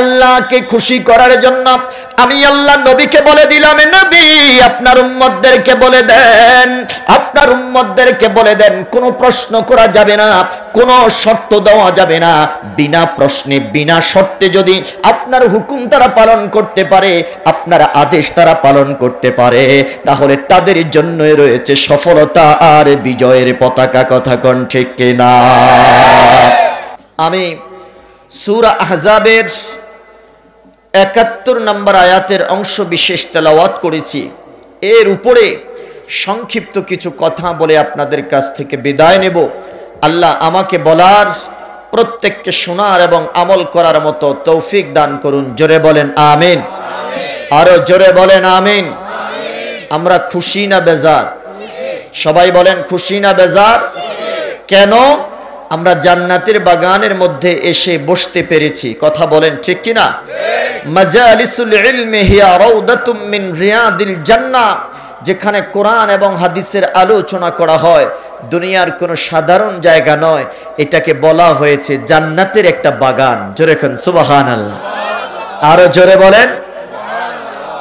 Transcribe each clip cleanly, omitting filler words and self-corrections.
আল্লাহকে খুশি করার জন্য আমি আল্লাহ নবীকে বলে দিলাম, নবী আপনার উম্মতদেরকে বলে দেন, আপনার উম্মতদেরকে বলে দেন, কোনো প্রশ্ন করা যাবে না, কোনো শর্ত দেওয়া যাবে না। বিনা প্রশ্নে বিনা শর্তে যদি আপনার হুকুম তারা পালন করতে পারে, আপনার আদেশ তারা পালন করতে পারে, তাহলে তাদের জন্যই রয়েছে সফলতা আর বিজয়ের পতাকা। কথা কোন ঠিক কিনা? আমি সূরা আহজাবের ৭১ নম্বর আয়াতের অংশ বিশেষ তেলাওয়াত করেছি। এর উপরে সংক্ষিপ্ত কিছু কথা বলে আপনাদের কাছ থেকে বিদায় নেব। আল্লাহ আমাকে বলার, প্রত্যেককে শোনার এবং আমল করার মতো তৌফিক দান করুন। জোরে বলেন আমিন। আরো জোরে বলেন আমিন। আমরা খুশি না বেজার? সবাই বলেন খুশি না বেজার? কেন? আমরা জান্নাতের বাগানের মধ্যে এসে বসতে পেরেছি। কথা বলেন ঠিক কিনা? মাজালিসুল ইলমি হিয়া রাউদাতুম মিন রিয়াদিল জান্নাহ, যেখানে কোরআন এবং হাদিসের আলোচনা করা হয়, দুনিয়ার কোনো সাধারণ জায়গা নয়, এটাকে বলা হয়েছে জান্নাতের একটা বাগান। জোরে কোন সুবহানাল্লাহ। আরো জোরে বলেন।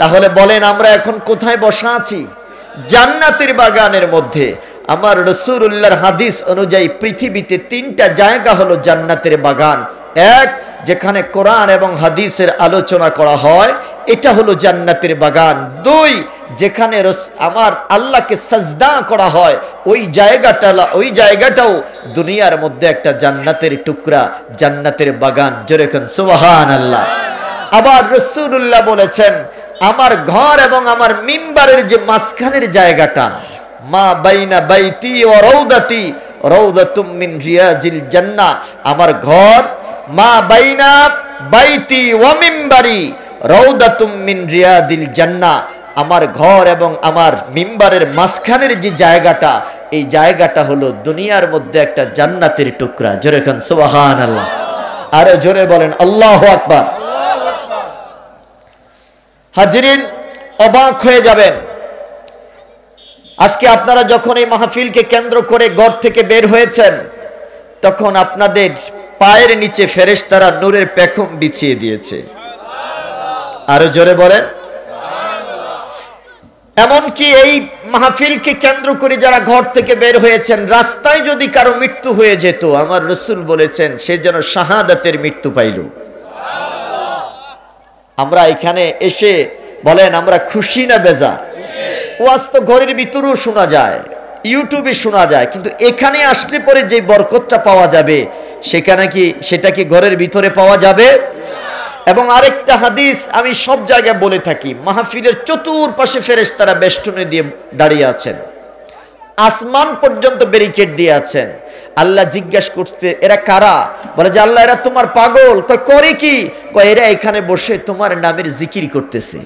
তাহলে বলেন আমরা এখন কোথায় বসা আছি? জান্নাতের বাগানের মধ্যে। আমার রাসূলুল্লাহর হাদিস অনুযায়ী পৃথিবীতে 3টা জায়গা হলো জান্নাতের বাগান। এক, যেখানে কোরআন এবং হাদিসের আলোচনা করা হয়, এটা হলো জান্নাতের বাগান। 2, যেখানে আমার আল্লাহকে সাজদা করা হয়, ওই জায়গাটাও দুনিয়ার মধ্যে একটা জান্নাতের টুকরা, জান্নাতের বাগান। জোরে কোন সুবহানাল্লাহ। আবার রাসূলুল্লাহ বলেছেন, আমার ঘর এবং আমার মিম্বারের যে মাঝখানের জায়গাটা, মা বাইনা বাইতি ওয়া রাউদাতি রাউদাতুম মিন রিয়াজিল জান্নাহ, আমার ঘর, মা বাইনা বাইতি ওয়া মিম্বারি রাউদাতুম মিন রিয়াদিল জান্নাহ, আমার ঘর এবং আমার মিম্বারের মাঝখানের যে জায়গাটা, এই জায়গাটা হলো দুনিয়ার মধ্যে একটা জান্নাতের টুকরা। জোরে খান সুবহানাল্লাহ। আরো জোরে বলেন আল্লাহু আকবার। হাজিরিন, অবাক হয়ে যাবেন আজকে আপনারা যখন এই মাহফিলকে কেন্দ্র করে ঘর থেকে বের হয়েছেন, তখন আপনাদের পায়ের নিচে ফেরেশতারা নূরের পেখম বিছিয়ে দিয়েছে। আরো জোরে বলেন। এমনকি এই মাহফিলকে কেন্দ্র করে যারা ঘর থেকে বের হয়েছেন, রাস্তায় যদি কারো মৃত্যু হয়ে যেত, আমার রাসূল বলেছেন সে যেন শাহাদাতের মৃত্যু পাইল। আমরা এখানে এসে বলেন আমরা খুশি না বেজার? ওয়াজ তো ঘরের ভিতরেও শোনা যায়, ইউটিউবে শোনা যায়, কিন্তু এখানে আসলে পরে যে বরকতটা পাওয়া যাবে সেটা কি ঘরের ভিতরে পাওয়া যাবে? এবং আরেকটা হাদিস আমি সব জায়গায় বলে থাকি, মাহফিলের চতুর্পাশে ফেরেশতারা বেষ্টনী দিয়ে দাঁড়িয়ে আছেন, আসমান পর্যন্ত ব্যারিকেড দিয়ে আছেন। আল্লাহ জিজ্ঞাসা করতে, এরা কারা? বলে যে আল্লাহ এরা তোমার পাগল। কয় করে কি? কয় এরা এখানে বসে তোমার নামের জিকির করতেছে,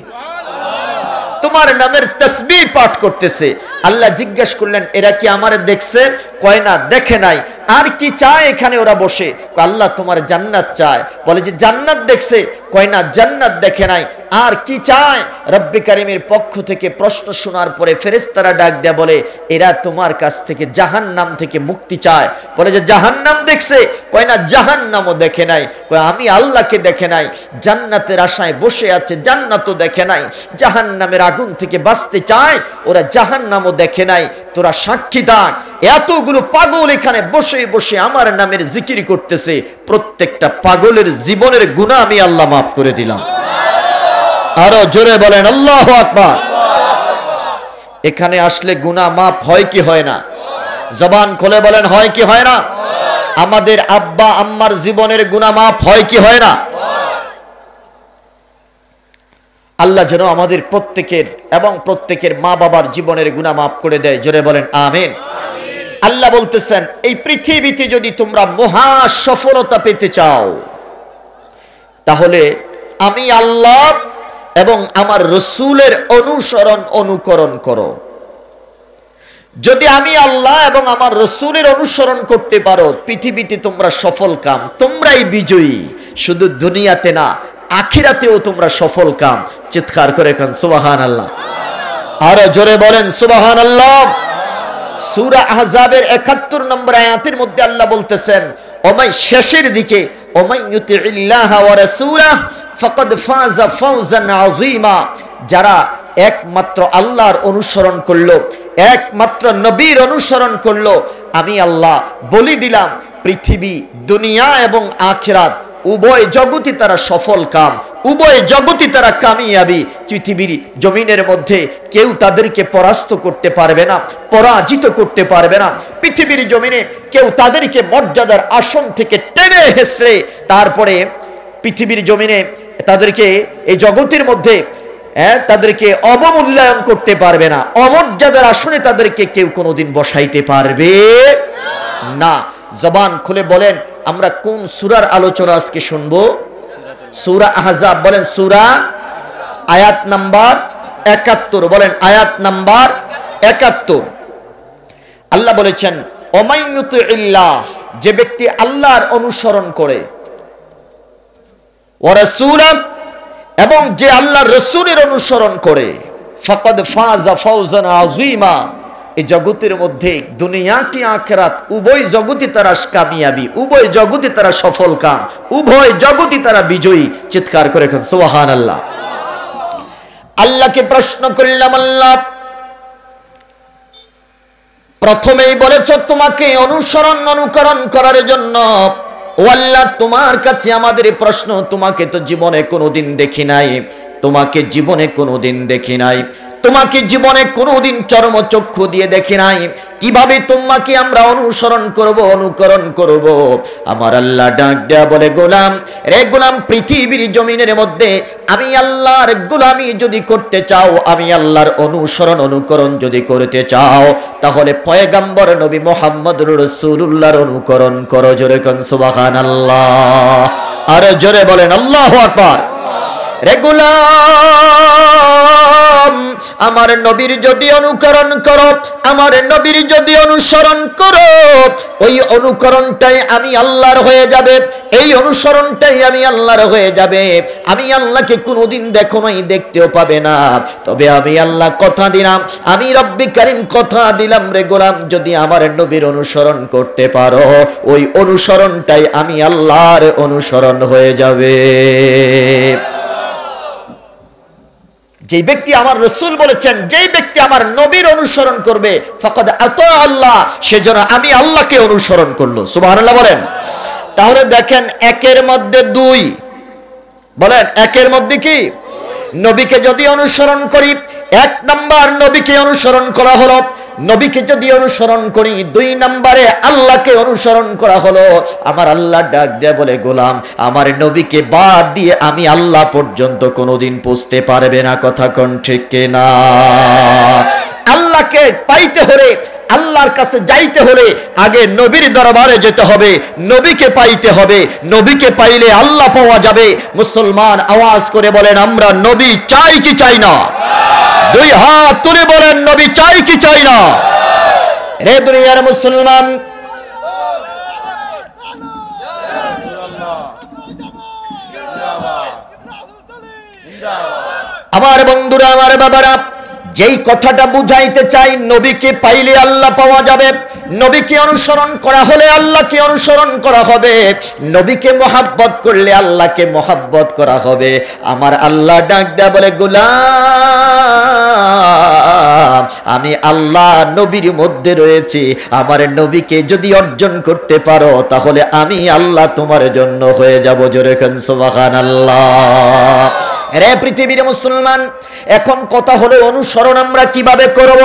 তোমার নামের তাসবিহ পাঠ করতেছে। আল্লাহ জিজ্ঞাসা করলেন এরা কি আমারে দেখছে? কয় না, দেখে নাই। আর কি চায় এখানে ওরা বসে? আল্লাহ তোমার জান্নাত চায়। বলে যে জান্নাত দেখছে? কয় না, জান্নাত দেখে নাই। আর কি চায়? রব্বি কারীমের পক্ষ থেকে প্রশ্ন শোনার পরে ফেরেশতারা ডাক দেয়া বলে এরা তোমার কাছ থেকে জাহান্নাম থেকে মুক্তি চায়। বলে যে জাহান্নাম দেখছে? কয় না, জাহান্নামও দেখে নাই। কয় আমি আল্লাহকে দেখে নাই, জান্নাতের আশায় বসে আছে, জান্নাতও দেখে নাই, জাহান্নামের আগুন থেকে বাঁচতে চায়, ওরা জাহান্নামও দেখে নাই। তোরা সাক্ষী থাক, এতগুলো পাগল এখানে বসে বসে আমার নামের জিকির করতেছে, প্রত্যেকটা পাগলের জীবনের গুনাহ আমি আল্লাহ মাফ করে দিলাম। আরো জোরে বলেন আল্লাহু আকবার। এখানে আসলে গুনাহ মাফ হয় কি হয় না? জবান খুলে বলেন হয় কি হয় না? আমাদের আব্বা আম্মার জীবনের গুনাহ মাফ হয় কি হয় না? আল্লাহ যেন আমাদের প্রত্যেকের এবং প্রত্যেকের মা বাবার জীবনের গুনাহ মাফ করে দেয়। জোরে বলেন আমিন। আল্লাহ বলতেছেন এই পৃথিবীতে যদি তোমরা মহা সফলতা পেতে চাও, তাহলে আমি আল্লাহ এবং আমার রাসূলের অনুকরণ করো। যদি আমি আল্লাহ এবং আমার রাসূলের অনুসরণ করতে পারো, পৃথিবীতে তোমরা সফল কাম, তোমরাই বিজয়ী। শুধু দুনিয়াতে না, আখিরাতেও তোমরা সফল কাম। চিৎকার করে কোন সুবহানাল্লাহ। আরো জোরে বলেন সুবহানাল্লাহ। সূরা আহজাবের ৭১ নম্বর আয়াতের মধ্যে আল্লাহ বলতেছেন, ওমাই শেষের দিকে, ওমাই ইউতিইল্লাহ ওয়া রাসূলাহ ফাকাদ ফাযা ফাওজান আযীমা, যারা একমাত্র আল্লাহর অনুসরণ করলো, একমাত্র নবীর অনুসরণ করলো, আমি আল্লাহ বলি দিলাম পৃথিবী, দুনিয়া এবং আখিরাত উভয় জগতই তারা সফল কাম, উভয় জগতই তারা কামিয়াবি। পৃথিবীর জমিনের মধ্যে কেউ তাদেরকে পরাস্ত করতে পারবে না, পরাজিত করতে পারবে না। পৃথিবীর জমিনে কেউ তাদেরকে মর্যাদার আসন থেকে টেনে হেসড়ে তারপরে পৃথিবীর জমিনে তাদেরকে এই জগতের মধ্যে তাদেরকে অবমূল্যায়ন করতে পারবে না, অমর্যাদার আসনে তাদেরকে কেউ কোনোদিন বসাইতে পারবে না। জবান খুলে বলেন আমরা কোন সূরার আলোচনা আজকে শুনবো? সূরা আহজাব। বলেন সূরা, আয়াত নাম্বার ৭১। বলেন আয়াত নাম্বার ৭১। আল্লাহ বলেছেন ওমাইয়ুতিল্লাহ, যে ব্যক্তি আল্লাহর অনুসরণ করে, ওয়া রাসূলা, এবং যে আল্লাহর রাসূলের অনুসরণ করে, ফাকাদ ফাযা ফাওজান আযীমা, এই জগতের মধ্যে দুনিয়া কি আখিরাত উভয় জগতই তারা কামিয়াবি, উভয় জগতই তারা সফল কাম, উভয় জগতই তারা বিজয়ী। চিৎকার করে এখন সুবহানাল্লাহ। আল্লাহকে প্রশ্ন করলাম, আল্লাহ প্রথমেই বলেছ তোমাকে অনুকরণ করার জন্য। ও আল্লাহ, তোমার কাছে আমাদের প্রশ্ন, তোমাকে তো জীবনে কোনোদিন দেখি নাই, তোমাকে জীবনে কোনোদিন দেখি নাই, তোমাকে জীবনে কোনোদিন চর্মচক্ষু দিয়ে দেখি নাই, কিভাবে তোমাকে আমরা অনুকরণ করব? আমার আল্লাহ ডাক দেয়া বলে, গোলাম রে গোলাম, পৃথিবীর জমিনের মধ্যে আমি আল্লাহর গোলামি যদি করতে চাও, আমি আল্লাহর অনুকরণ যদি করতে চাও, তাহলে পয়গম্বর নবী মুহাম্মদুর রাসূলুল্লাহর অনুকরণ করো। জোরে কোন সুবহানাল্লাহ, আর জোরে বলেন আল্লাহু আকবার। রে গোলাম, আমার নবীর যদি অনুকরণ করো, আমার নবীর যদি অনুসরণ করো, ওই অনুকরণটাই আমি আল্লাহর হয়ে যাবে, এই অনুসরণটাই আমি আল্লাহর হয়ে যাবে। আমি আল্লাহকে কোনোদিন দেখো নাই, দেখতেও পাবে না, তবে আমি আল্লাহ কথা দিলাম, আমি রব্বি কারীম কথা দিলাম, রে গোলাম যদি আমার নবীর অনুসরণ করতে পারো, ওই অনুসরণটাই আমি আল্লাহর অনুসরণ হয়ে যাবে। যে ব্যক্তি আমার রাসূল বলেছেন, যেই ব্যক্তি আমার নবীর অনুসরণ করবে, ফাকাদ আতা আল্লাহ, সেজন্য আমি আল্লাহকে অনুসরণ করলো। সুবহানাল্লাহ বলেন। তাহলে দেখেন একের মধ্যে দুই, বলেন একের মধ্যে কি? নবীকে যদি অনুসরণ করি, এক নাম্বার নবীকে অনুসরণ করা হলো, নবীকে যদি অনুসরণ করি, দুই নম্বরে আল্লাহকে অনুসরণ করা হলো। আমার আল্লাহ ডাক দেয়া বলে, গোলাম আমার নবীকে বাদ দিয়ে আমি আল্লাহ পর্যন্ত কোনোদিন পৌঁছতে পারবে না। কথা কোন ঠিক কিনা? আল্লাহকে পাইতে হলে, আল্লাহর কাছে যাইতে হলে আগে নবীর দরবারে যেতে হবে, নবীকে পাইতে হবে, নবীকে পাইলে আল্লাহ পাওয়া যাবে। মুসলমান আওয়াজ করে বলেন আমরা নবী চাই কি চাই না? দুই হাত তুলে বলেন নবী চাই কি চাই না? রে দুনিয়ার মুসলমান, আমার বন্ধুরা, আমার বাবারা, যেই কথাটা বুঝাইতে চাই, নবীকে পাইলে আল্লাহ পাওয়া যাবে, নবীকে অনুসরণ করা হলে আল্লাহকে অনুসরণ করা হবে, নবীকে মহাব্বত করলে আল্লাহকে মহাব্বত করা হবে। আমার আল্লাহ ডাক দেয়া বলে, গোলাম আমি আল্লাহ নবীর মধ্যে রয়েছি, আমার নবীকে যদি অর্জন করতে পারো, তাহলে আমি আল্লাহ তোমার জন্য হয়ে যাব। জোরে খান সুবহানাল্লাহ। রে পৃথিবীর মুসলমান, এখন কথা হলো অনুসরণ আমরা কিভাবে করব,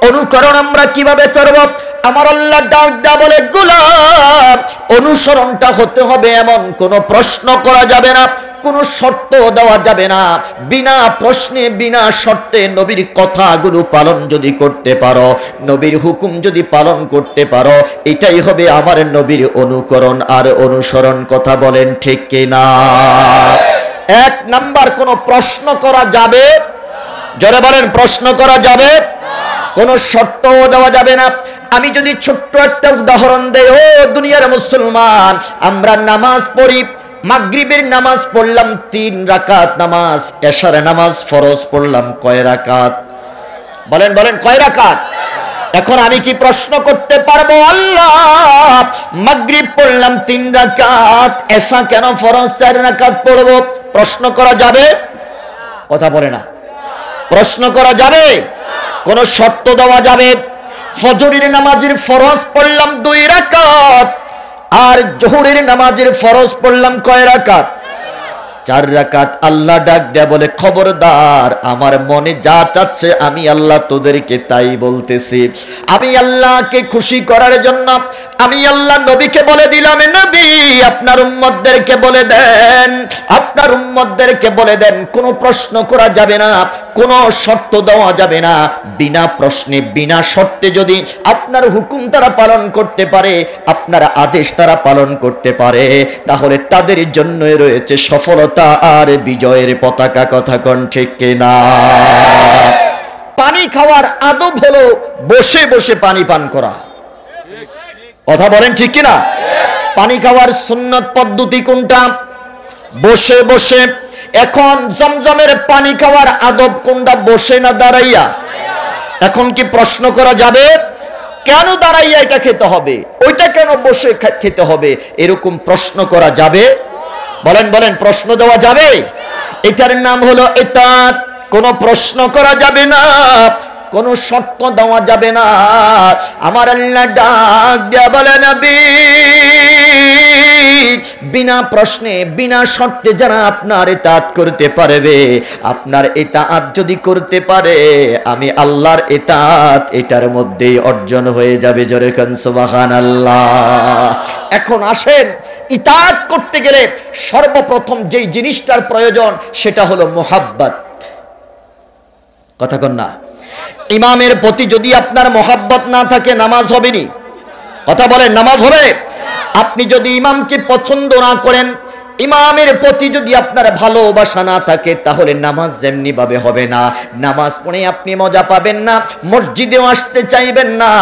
অনুকরণ আমরা কিভাবে করব? আমার আল্লাহ ডাক দেয়া বলে, গোলাম অনুসরণটা হতে হবে এমন কোন প্রশ্ন করা যাবে না, কোনো শর্ত দেওয়া যাবে না, বিনা প্রশ্নে বিনা শর্তে নবীর কথাগুলো পালন যদি করতে পারো, নবীর হুকুম যদি পালন করতে পারো, এটাই হবে আমার নবীর অনুকরণ আর অনুসরণ। কথা বলেন ঠিক কিনা? এক নাম্বার, কোন প্রশ্ন করা যাবে? যারা বলেন প্রশ্ন করা যাবে, কোন শর্ত দেওয়া যাবে না। আমি যদি ছোট্ট একটা উদাহরণ দেই, ও দুনিয়ার মুসলমান, আমরা নামাজ পড়ি, মাগরিবের নামাজ পড়লাম 3 রাকাত নামাজ, এশার নামাজ ফরজ পড়লাম কয় রাকাত? বলেন বলেন কয় রাকাত? এখন আমি কি প্রশ্ন করতে পারবো, আল্লাহ মাগরিব পড়লাম 3 রাকাত, এশা কেন ফরজ 4 রাকাত পড়বো? প্রশ্ন করা যাবে? কথা বলে না। প্রশ্ন করা যাবে? কোন শর্ত দেওয়া যাবে? ফজরের নামাজের ফরজ পড়লাম 2 রাকাত, আর জোহরের নামাজের ফরজ পড়লাম কয় রাকাত? 4 রাকাত। আল্লাহ ডাক দেয়া বলে, খবরদার, আমার মনে যা চাচ্ছে আমি আল্লাহ তোদেরকে তাই বলতেছি। আমি আল্লাহকে খুশি করার জন্য আমি আল্লাহ নবীকে বলে দিলাম, নবী আপনার উম্মতদেরকে বলে দেন, আপনার উম্মতদেরকে বলে দেন, কোনো প্রশ্ন করা যাবে না, কোনো শর্ত দেওয়া যাবে না। বিনা প্রশ্নে বিনা শর্তে যদি আপনার হুকুম তারা পালন করতে পারে, আপনার আদেশ তারা পালন করতে পারে, তাহলে তাদের জন্যই রয়েছে সফলতা আর বিজয়ের পতাকা। কথা কোন ঠিক কিনা? পানি খাওয়ার আদব হলো বসে বসে পানি পান করা। কথা বলেন ঠিক কিনা? পানি খাওয়ার সুন্নত পদ্ধতি কোনটা? বসে বসে। এখন জমজমের পানি খাওয়ার আদব কোনটা? বসে না দাঁড়াইয়া? এখন কি প্রশ্ন করা যাবে কেন দাঁড়াইয়া এটা খেতে হবে, ওইটা কেন বসে খেতে হবে? এরকম প্রশ্ন করা যাবে? বলেন বলেন, প্রশ্ন দেওয়া যাবে? এটার নাম হলো ইতাআত। কোনো প্রশ্ন করা যাবে না, কোনো শর্ত দেওয়া যাবে না। আমার আল্লাহ ডাক দিয়া বলে, নবী বিনা প্রশ্নে বিনা শর্তে যারা আপনার ইতাআত করতে পারবে, আপনার ইতাআত যদি করতে পারে, আমি আল্লাহর ইতাআত এটার মধ্যেই অর্জন হয়ে যাবে। জোরে কান সুবহানাল্লাহ। এখন আসেন, ইতাআত করতে গেলে সর্বপ্রথম যেই জিনিসটার প্রয়োজন সেটা হলো মুহাব্বত। কথা কন না? ইমামের প্রতি যদি আপনার মুহাব্বত না থাকে, নামাজ হবে নি? কথা বলেন, নামাজ হবে? আপনি যদি ইমামকে পছন্দ না করেন, ইমামের প্রতি যদি আপনার ভালোবাসা না থাকে, তাহলে নামাজ যেমনি ভাবে হবে না। নামাজ পড়ে আপনি মজা পাবেন না, মসজিদেও আসতে চাইবেন না।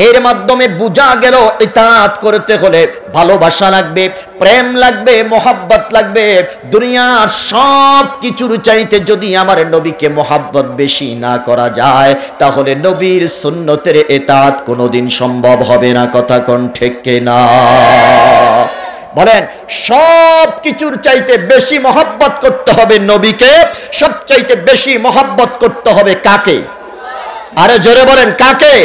এর মাধ্যমে বোঝা গেল ইতাআত করতে হলে ভালোবাসা লাগবে, প্রেম লাগবে, মোহাব্বত লাগবে। দুনিয়ার সব কিছুর চাইতে যদি আমার নবীকে মোহাব্বত বেশি না করা যায়, তাহলে নবীর সুন্নতের ইতাআত কোনোদিন সম্ভব হবে না। কথা কোন ঠিক কিনা? বলেন, সব কিছুর চাইতে বেশি মহব্বত করতে হবে নবীকে, সবচাইতে বেশি মহব্বত করতে হবে কাকে? আরে জোরে বলেন, কাকে?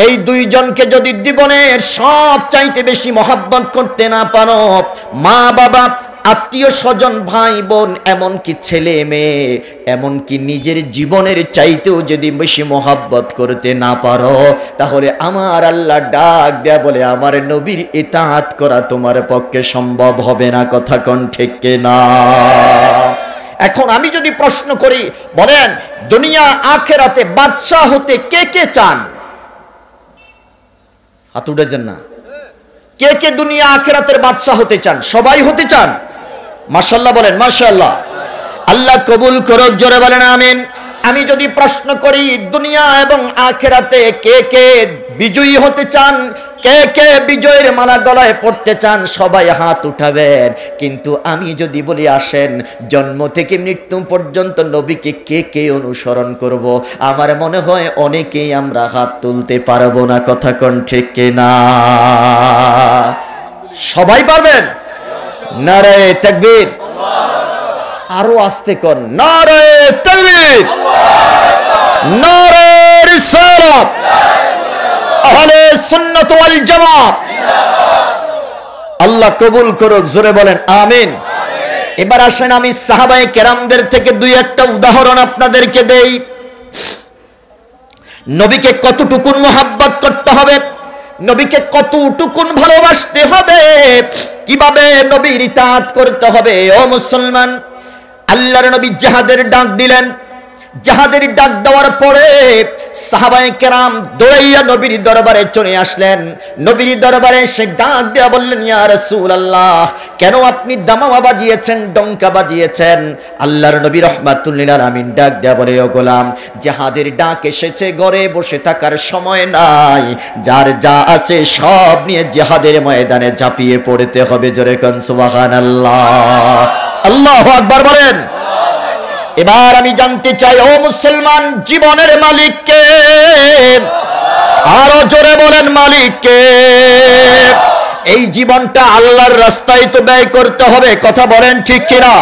এই দুইজনকে যদি জীবনের সব চাইতে বেশি মহব্বত করতে না পারো, মা বাবা, আত্মীয় স্বজন, ভাই বোন, এমনকি ছেলে মেয়ে, এমনকি নিজের জীবনের চাইতেও যদি বেশি মহব্বত করতে না পারো, তাহলে আমার আল্লাহ ডাক দেয়া বলে, আমার নবীর ইতাআত করা তোমার পক্ষে সম্ভব হবে না। কথা কোন ঠিক কিনা? এখন আমি যদি প্রশ্ন করি, বলেন দুনিয়া আখেরাতে বাদশা হতে কে কে চান? হাত উঠাইছেন না? কে কে দুনিয়া আখেরাতের বাদশা হতে চান? সবাই হতে চান? মাশাআল্লাহ বলেন, মাশাআল্লাহ। আল্লাহ কবুল করুক, জোরে বলেন আমিন। আমি যদি প্রশ্ন করি, দুনিয়া এবং আখেরাতে কে কে বিজয়ী হতে চান, কে কে বিজয়ের মালা গলায় পড়তে চান, সবাই হাত উঠাবেন। কিন্তু আমি যদি বলি, আসেন জন্ম থেকে মৃত্যু পর্যন্ত নবীকে কে কে অনুসরণ করব, আমার মনে হয় অনেকেই আমরা হাত তুলতে পারবো না। কথা কোন ঠিক কিনা? সবাই পারবেন? নারে তাকবীর। আরো আস্তে কোন, নারে তাকবীর, নারে রিসালাত, আহলে সুন্নাত ওয়াল জামাত। আল্লাহ কবুল করুক, জোরে বলেন আমিন। এবার আসেন, আমি সাহাবায়ে কেরামদের থেকে দুই একটা উদাহরণ আপনাদেরকে দেই। নবীকে কতটুকুন মুহাব্বত করতে হবে, নবীকে কতটুকুন ভালোবাসতে হবে, কিভাবে নবীর ইতাআত করতে হবে। ও মুসলমান, আল্লাহর নবী জিহাদের ডাক দিলেন। জিহাদের ডাক দেওয়ার পরে সাহাবায়ে কেরাম দৌড়াইয়া নবীর দরবারে চলে আসলেন। নবীর দরবারে সে ডাক দেয়া বললেন, ইয়া রাসূলুল্লাহ, কেন আপনি দামামা বাজিয়েছেন, ডঙ্কা বাজিয়েছেন? আল্লাহর নবী রাহমাতুল লিল আলামিন ডাক দেয়া বলে, ও গোলাম, জিহাদের ডাক এসেছে, ঘরে বসে থাকার সময় নাই, যার যা আছে সব নিয়ে জিহাদের ময়দানে ঝাঁপিয়ে পড়তে হবে। জোরে কোন সুবহানাল্লাহ, আল্লাহু আকবার বলেন। এবার আমি জানতে চাই, ও মুসলমান, জীবনের মালিক কে? আরো জোরে বলেন, মালিক কে? এই জীবনটা আল্লাহর রাস্তায় তো ব্যয় করতে হবে, কথা বলেন ঠিক কিনা?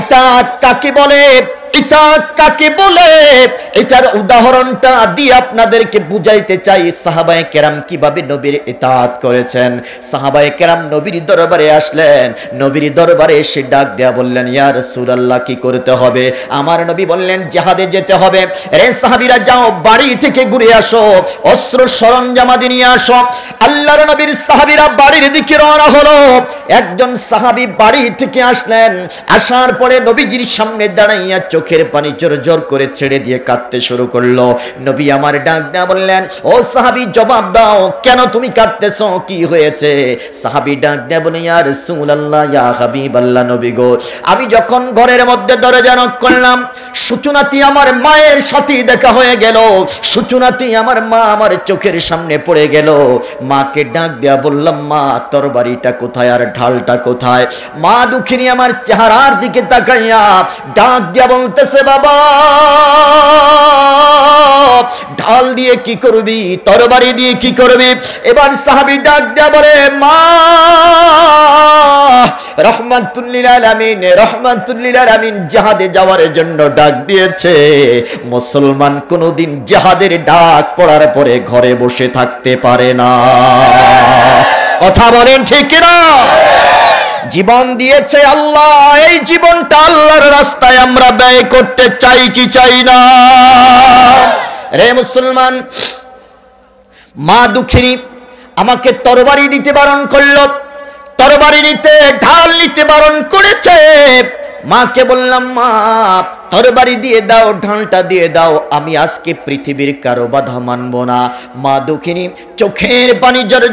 ইতাআত কাকে বলে, ইতাআত কাকে বলে, এটার উদাহরণটা দিয়ে আপনাদেরকে বুঝাইতে চাই। সাহাবায়ে কেরাম কিভাবে নবীর ইতাআত করেছেন। সাহাবায়ে কেরাম নবীর দরবারে আসলেন, নবীর দরবারে এসে ডাক দেয়া বললেন, ইয়া রাসূলুল্লাহ কি করতে হবে? আমার নবী বললেন, জিহাদে যেতে হবে। রে সাহাবীরা যাও, বাড়ি থেকে ঘুরে আসো, অস্ত্র সরঞ্জামাদি নিয়ে আসো। আল্লাহর নবীর সাহাবীরা বাড়ির দিকে রওনা হলো। একজন সাহাবী বাড়ি থেকে আসলেন, আসার পরে নবীজির সামনে দাঁড়াইয়া চোখের পানি জোর করে ছেড়ে দিয়ে কাঁদতে শুরু করলো। নবী আমার ডাক দেয়া বললেন, ও সাহাবী জবাব দাও, কেন তুমি কাঁদতেছো, কি হয়েছে? সাহাবী ডাক দেয়া বলে, ইয়া রাসূলুল্লাহ, ইয়া হাবিবাল্লাহ, নবী গো, আমি যখন ঘরের মধ্যে দরজা নক করলাম, সূচনাতে আমার মায়ের সাথে দেখা হয়ে গেল। সূচনাতে আমার মা আমার চোখের সামনে পড়ে গেল। মাকে ডাক দেয়া বললাম, মা তরবারিটা কোথায় আর ঢালটা কোথায়? মা দুঃখিনী আমার চেহারার দিকে তাকাইয়া ডাক দিয়া বলতেছে, বাবা ঢাল দিয়ে কি করবি, তরবারি দিয়ে কি করবি? এবার সাহাবী ডাক দেয়া বলে, মা রাহমাতুল লিল আলামিন, রাহমাতুল লিল আলামিন জিহাদে যাওয়ার জন্য ডাক দিয়েছে। মুসলমান কোনদিন জিহাদের ডাক পড়ার পরে ঘরে বসে থাকতে পারে না, কথা বলেন ঠিক কিনা? জীবন দিয়েছে আল্লাহ, এই জীবনটা আল্লাহর রাস্তায় আমরা ব্যয় করতে চাই কি চাই না? রে মুসলমান, মা দুঃখিনী আমাকে তরবারি দিতে বারণ করলো, তরবারি নিতে, ঢাল নিতে বারণ করেছে। মাকে বললাম, মা তরবারি দিয়ে দাও, ঢালটা দিয়ে দাও, আমি আজকে পৃথিবীর কারো বাধা মানবো না। মা দুঃখিনী চোখের পানি জর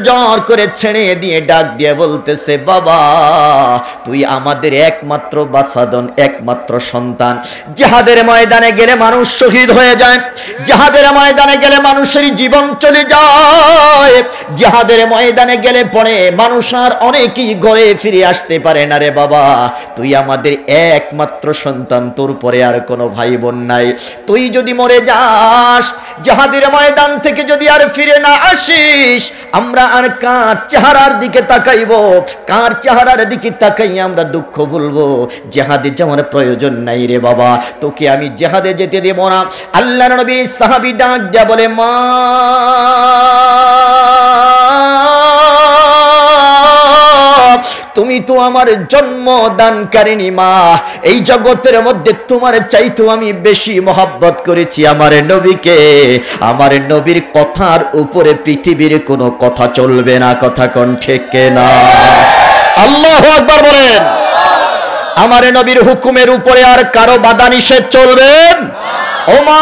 করে ছেড়ে দিয়ে ডাক দিয়ে বলতেছে, বাবা তুই আমাদের একমাত্র বাছাধন, একমাত্র সন্তান। জিহাদের ময়দানে গেলে মানুষ শহীদ হয়ে যায়, জিহাদের ময়দানে গেলে মানুষের জীবন চলে যায়, জিহাদের ময়দানে গেলে পরে মানুষ আর অনেকেই ঘরে ফিরে আসতে পারে না রে বাবা। তুই আমাদের একমাত্র সন্তান, তোর পরে আর কোনো ভাই বোন নাই। তুই যদি মরে যাস, জিহাদের ময়দান থেকে যদি আর ফিরে না আসিস, আমরা আর কার চেহারার দিকে তাকাইব, কার চেহারার দিকে তাকাই আমরা দুঃখ বলবো? জিহাদে যাওয়ার প্রয়োজন নাই রে বাবা, তোকে আমি জিহাদে যেতে দেব না। আল্লাহর নবী সাহাবী ডাক দেয়া বলে, মা তুমি তো আমার জন্মদানকারিণী মা, এই জগতের মধ্যে তোমার চাইতো আমি বেশি মহব্বত করেছি আমার নবীকে। আমার নবীর কথার উপরে পৃথিবীর কোনো কথা চলবে না, কথা কোন ঠিক না? আল্লাহু আকবার বলেন। আমার নবীর হুকুমের উপরে আর কারো বাধা নিষেধ চলবে? ও মা,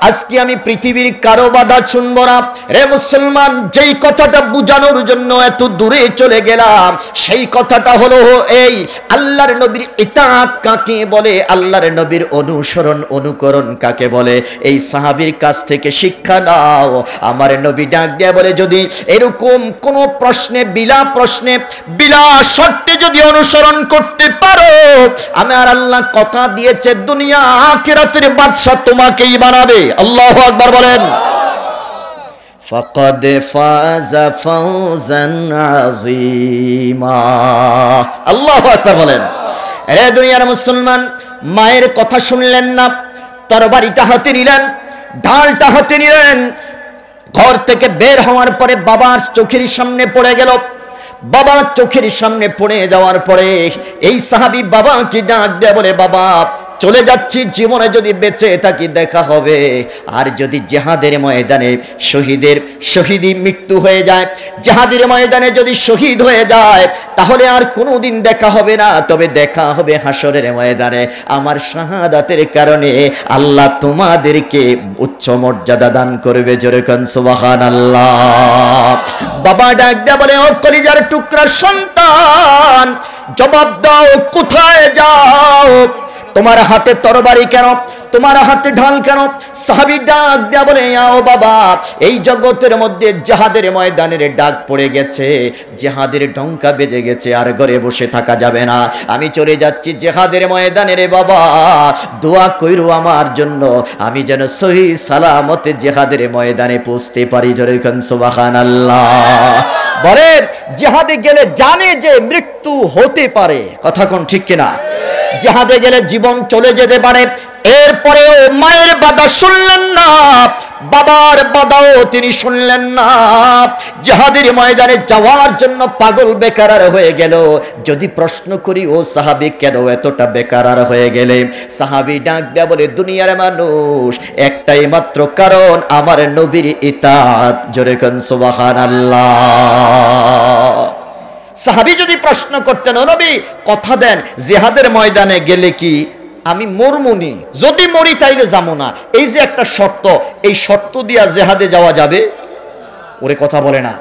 আজকে আমি পৃথিবীর কারো বাধা শুনব না। রে মুসলমান, যেই কথাটা বুঝানোর জন্য এত দূরে চলে গেলাম, সেই কথাটা হলো এই, আল্লাহর নবীর ইতাআত কাকে বলে, আল্লাহর নবীর অনুসরণ অনুকরণ কাকে বলে। এই সাহাবীর কাছ থেকে শিক্ষা নাও। আমার নবী ডাক দেয়া বলে, যদি এরকম কোন প্রশ্নে বিলা শর্তে যদি অনুসরণ করতে পারো, আমার আল্লাহ কথা দিয়েছে দুনিয়া আখিরাতের বাদশা তোমাকেই বানাবে। আল্লাহু আকবার বলেন। ফাকাদ ফাযা ফাওজান আযীমা। আল্লাহু আকবার বলেন। রে দুনিয়ার মুসলমান, মায়ের কথা শুনলেন না, তরবারিটা হাতে নিলেন, ঢালটা হাতে নিলেন। ঘর থেকে বের হওয়ার পরে বাবার চোখের সামনে পড়ে গেল। বাবা চোখের সামনে পড়ে যাওয়ার পরে এই সাহাবী বাবাকে ডাক দেয়া বলে, বাবা চলে যাচ্ছি, জীবনে যদি বেঁচে থাকি দেখা হবে, আর যদি জিহাদের ময়দানে শহীদি মৃত্যু হয়ে যায়, জিহাদের ময়দানে যদি শহীদ হয়ে যায়, তাহলে আর কোনোদিন দেখা হবে না, তবে দেখা হবে হাসরের ময়দানে। আমার শাহাদাতের কারণে আল্লাহ তোমাদেরকে উচ্চ মর্যাদা দান করবে। জোরে কোন সুবহানাল্লাহ। বাবা ডাক দেয়া বলে, ও কলিজার টুকরা সন্তান, জবাব দাও, কোথায় যাও? তোমার হাতে তরবারি কেন, তোমার হাতে ঢাল কেন? সাহাবী ডাক দিয়া বলে, ও বাবা, এই জগতের মধ্যে জিহাদের ময়দানের ডাক পড়ে গেছে, জিহাদের ডঙ্কা বেজে গেছে, আর ঘরে বসে থাকা যাবে না, আমি চলে যাচ্ছি জিহাদের ময়দানে রে বাবা, দোয়া কইরো আমার জন্য, আমি যেন সহি সালামতে জিহাদের ময়দানে পৌঁছতে পারি। জোরে কোন সুবহানাল্লাহ। বলেন, জিহাদে গেলে জানে যে মৃত্যু হতে পারে, কথা কোন ঠিক কিনা? জিহাদে গেলে জীবন চলে যেতে পারে। এরপরেও মায়ের বাধা শুনলেন না, বাবার বাধাও তিনি শুনলেন না, জিহাদের ময়দানে যাওয়ার জন্য পাগল বেকারার হয়ে গেল। যদি প্রশ্ন করি, ও সাহাবী কেন এতটা বেকারার হয়ে গেলে? সাহাবী ডাক দেয়া বলে, দুনিয়ার মানুষ, একটাই মাত্র কারণ, আমার নবীর ইতাআত। জোরে কোন সুবহানাল্লাহ। সাহাবী যদি প্রশ্ন করতেন, ও নবী কথা দেন, জিহাদের ময়দানে গেলে কি আমি মরমুনি? যদি মরি তাইলে যাবো না, এই যে একটা শর্ত, এই শর্ত দিয়া জিহাদে যাওয়া যাবে? ওরে কথা বলে না।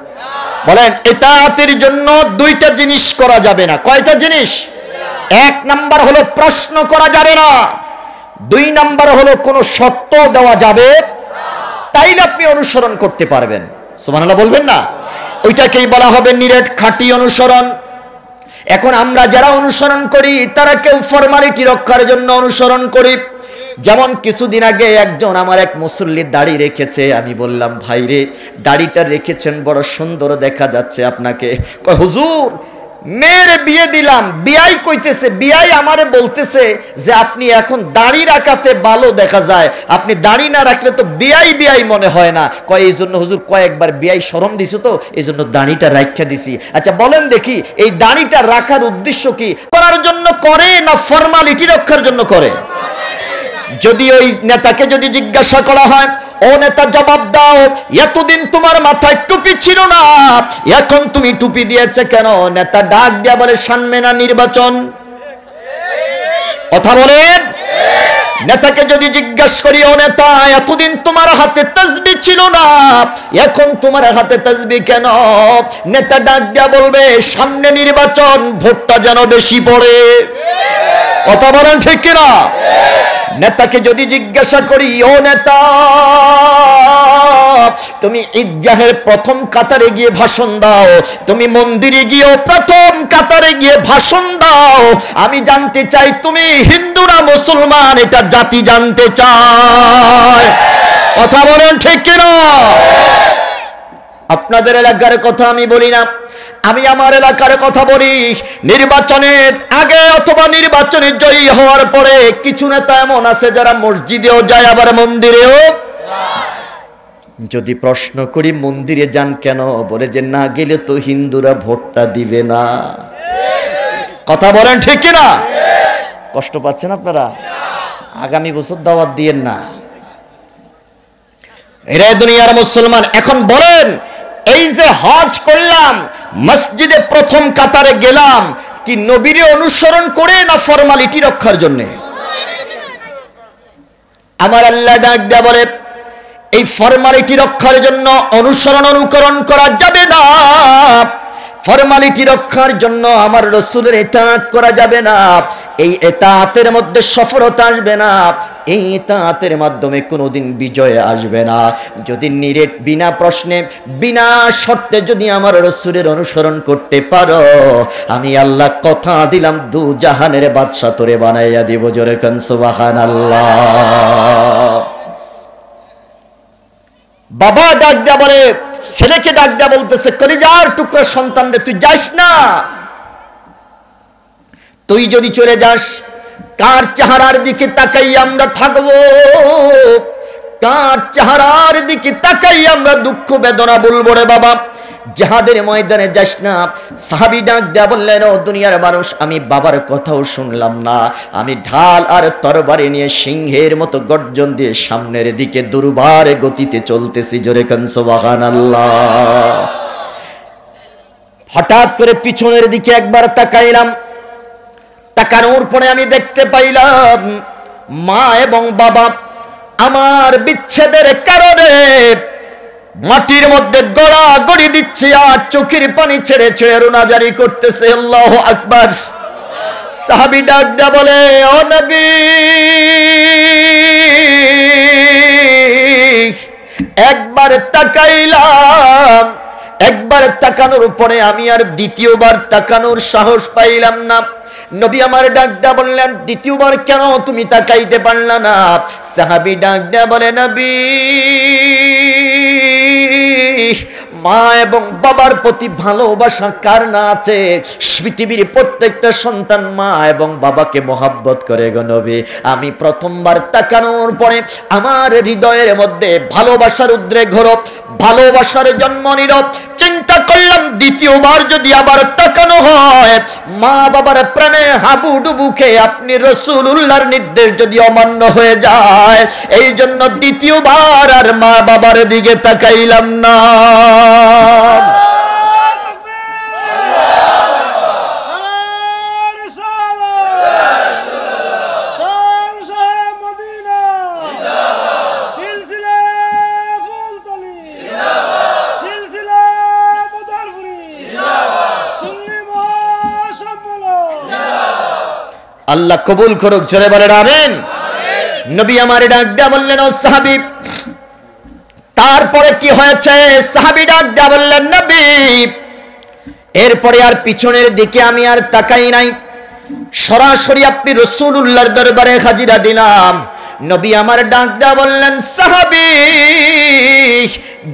বলেন, ইতাআতের জন্য দুইটা জিনিস করা যাবে না। কয়টা জিনিস? এক নাম্বার হলো প্রশ্ন করা যাবে না, দুই নাম্বার হলো কোনো শর্ত দেওয়া যাবে, তাইলে আপনি অনুসরণ করতে পারবেন। সুবহানাল্লাহ বলবেন না? ওইটাকেই বলা হবে নিরেট খাঁটি অনুসরণ। এখন আমরা যারা অনুসরণ করি, তারা কেউ ফরমালিটি রক্ষার জন্য অনুসরণ করি। যেমন কিছুদিন আগে একজন আমার এক মুসল্লি দাড়ি রেখেছে, আমি বললাম, ভাই রে, দাড়িটা রেখেছেন বড় সুন্দর দেখা যাচ্ছে আপনাকে। কয়, হুজুর মেয়ের বিয়ে দিলাম, বিয়াই কইতেছে, বিয়াই আমারে বলতেছে যে আপনি এখন দাড়ি রাখাতে ভালো দেখা যায়, আপনি দাড়ি না রাখলে তো বিয়াই বিয়াই মনে হয় না। কয়, এই জন্য হুজুর কয়েকবার বিয়াই শরম দিছে, তো এই জন্য দাড়িটা রাখা দিছি। আচ্ছা বলেন দেখি, এই দাড়িটা রাখার উদ্দেশ্য কি? করার জন্য করে না ফরমালিটি রক্ষার জন্য করে? যদি ওই নেতাকে যদি জিজ্ঞাসা করা হয়, ও নেতা জবাব দাও, এতদিন তোমার মাথায় টুপি ছিল না, এখন তুমি টুপি দিয়েছে কেন? নেতা ডাক দিয়া বলে, সামনে না নির্বাচন? কথা বলেন। নেতাকে যদি জিজ্ঞাসা করি, ও নেতা এতদিন তোমার হাতে তাসবিহ ছিল না, এখন তোমার হাতে তাসবিহ কেন? নেতা ডাক দিয়া বলবে, সামনে নির্বাচন, ভোটটা যেন বেশি পড়ে। কথা বলেন ঠিক কিনা? নেতাকে যদি জিজ্ঞাসা করি, ও নেতা তুমি ঈদগাহের প্রথম কাতারে গিয়ে ভাষণ দাও, তুমি মন্দিরে গিয়েও প্রথম কাতারে গিয়ে ভাষণ দাও, আমি জানতে চাই তুমি হিন্দু না মুসলমান, এটা জাতি জানতে চায়। কথা বলেন ঠিক কিনা? আপনাদের এলাকার কথা আমি বলি না, আমি আমার এলাকার কথা বলি। নির্বাচনের আগে অথবা নির্বাচনে জয়ী হওয়ার পরে কিছু নেতা এমন আছে যারা মসজিদেও যায়, আবার মন্দিরেও। যদি প্রশ্ন করি মন্দিরে যান কেন, বলে যে না গেলে তো হিন্দুরা ভোটটা দিবে না। কথা বলেন ঠিক কিনা? কষ্ট পাচ্ছেন আপনারা? আগামী বছর দাওয়াত দিয়েন না। এরা দুনিয়ার মুসলমান। এখন বলেন, এই যে হজ করলাম, মসজিদে প্রথম কাতারে গেলাম, কি নবীরে অনুসরণ করে না ফরমালিটি রক্ষার জন্য? আমার আল্লাহ ডাক দেয়া বলে, এই ফরমালিটি রক্ষার জন্য অনুসরণ অনুকরণ করা যাবে না, ফরমালিটি রক্ষার জন্য আমার রাসূলের ইতাআত করা যাবে না, এই ইতাআতের মধ্যে সফলতা আসবে না, এই ইতাআতের মাধ্যমে কোনোদিন বিজয় আসবে না। যদি নিরেট বিনা প্রশ্নে বিনা শর্তে যদি আমার রাসূলের অনুসরণ করতে পারো, আমি আল্লাহ কথা দিলাম দু জাহানের বাদশা তোরে বানাইয়া দিব। জোরে কোন সুবহানাল্লাহ। বাবা ডাক দেয়া বলে, ছেলেকে ডাক দেয়া বলতেছে, কলিজার টুকরা সন্তান রে, তুই যাস না। তুই যদি চলে যাস, কার চেহারার দিকে তাকাই আমরা থাকবো? কার চেহারার দিকে তাকাই আমরা দুঃখ বেদনা বলবো রে বাবা? জিহাদের ময়দানে যাস না। সাহাবী ডাক দেয়া বললেন, ও দুনিয়ার মানুষ, আমি বাবার কথাও শুনলাম না, আমি ঢাল আর তরবারি নিয়ে সিংহের মতো গর্জন দিয়ে সামনের দিকে দুর্বারে গতিতে চলতেছি। জোরে কান সুবহানাল্লাহ। হঠাৎ করে পিছনের দিকে একবার তাকাইলাম, তাকানোর পরে আমি দেখতে পাইলাম মা এবং বাবা আমার বিচ্ছেদের কারণে মাটির মধ্যে গড়াগড়ি দিচ্ছে আর চোখের পানি ছেড়ে ছেড়ে রোনাজারি করতেছে। আল্লাহু আকবার। সাহাবী ডাক দেয়া বলে, ও নবী, একবার তাকাইলাম, একবার তাকানোর পরে আমি আর দ্বিতীয়বার তাকানোর সাহস পাইলাম না। নবী আমার ডাক দেয়া বললেন, দ্বিতীয়বার কেন তুমি তাকাইতে পারলা না? সাহাবী ডাক দেয়া বলে, নবী, মা এবং বাবার প্রতি ভালোবাসা কার না আছে? পৃথিবীর প্রত্যেকটা সন্তান মা এবং বাবাকে মহব্বত করে গো নবী। আমি প্রথমবার তাকানোর পরে আমার হৃদয়ের মধ্যে ভালোবাসার উদ্রেক হলো, ভালোবাসার জন্ম নিল। চিন্তা করলাম দ্বিতীয়বার যদি আবার তাকানো হয়, মা বাবার প্রেমে হাবুডুবু খেয়ে আপনি রাসূলুল্লাহর নির্দেশ যদি অমান্য হয়ে যায়, এই জন্য দ্বিতীয়বার আর মা বাবার দিকে তাকাইলাম না। আল্লাহ কবুল করুক, জোরে বলেন আমিন। নবী আমার ডাক দেয়া বললেন, ও সাহাবী, তারপরে কি হয়েছে? সাহাবী ডাক দেয়া বললেন, নবী, এরপরে আর পিছনের দিকে আমি আর তাকাই নাই, সরাসরি আপনি রাসূলুল্লাহর দরবারে হাজিরা দিলাম। নবী আমার ডাক দেয়া বললেন, সাহাবী,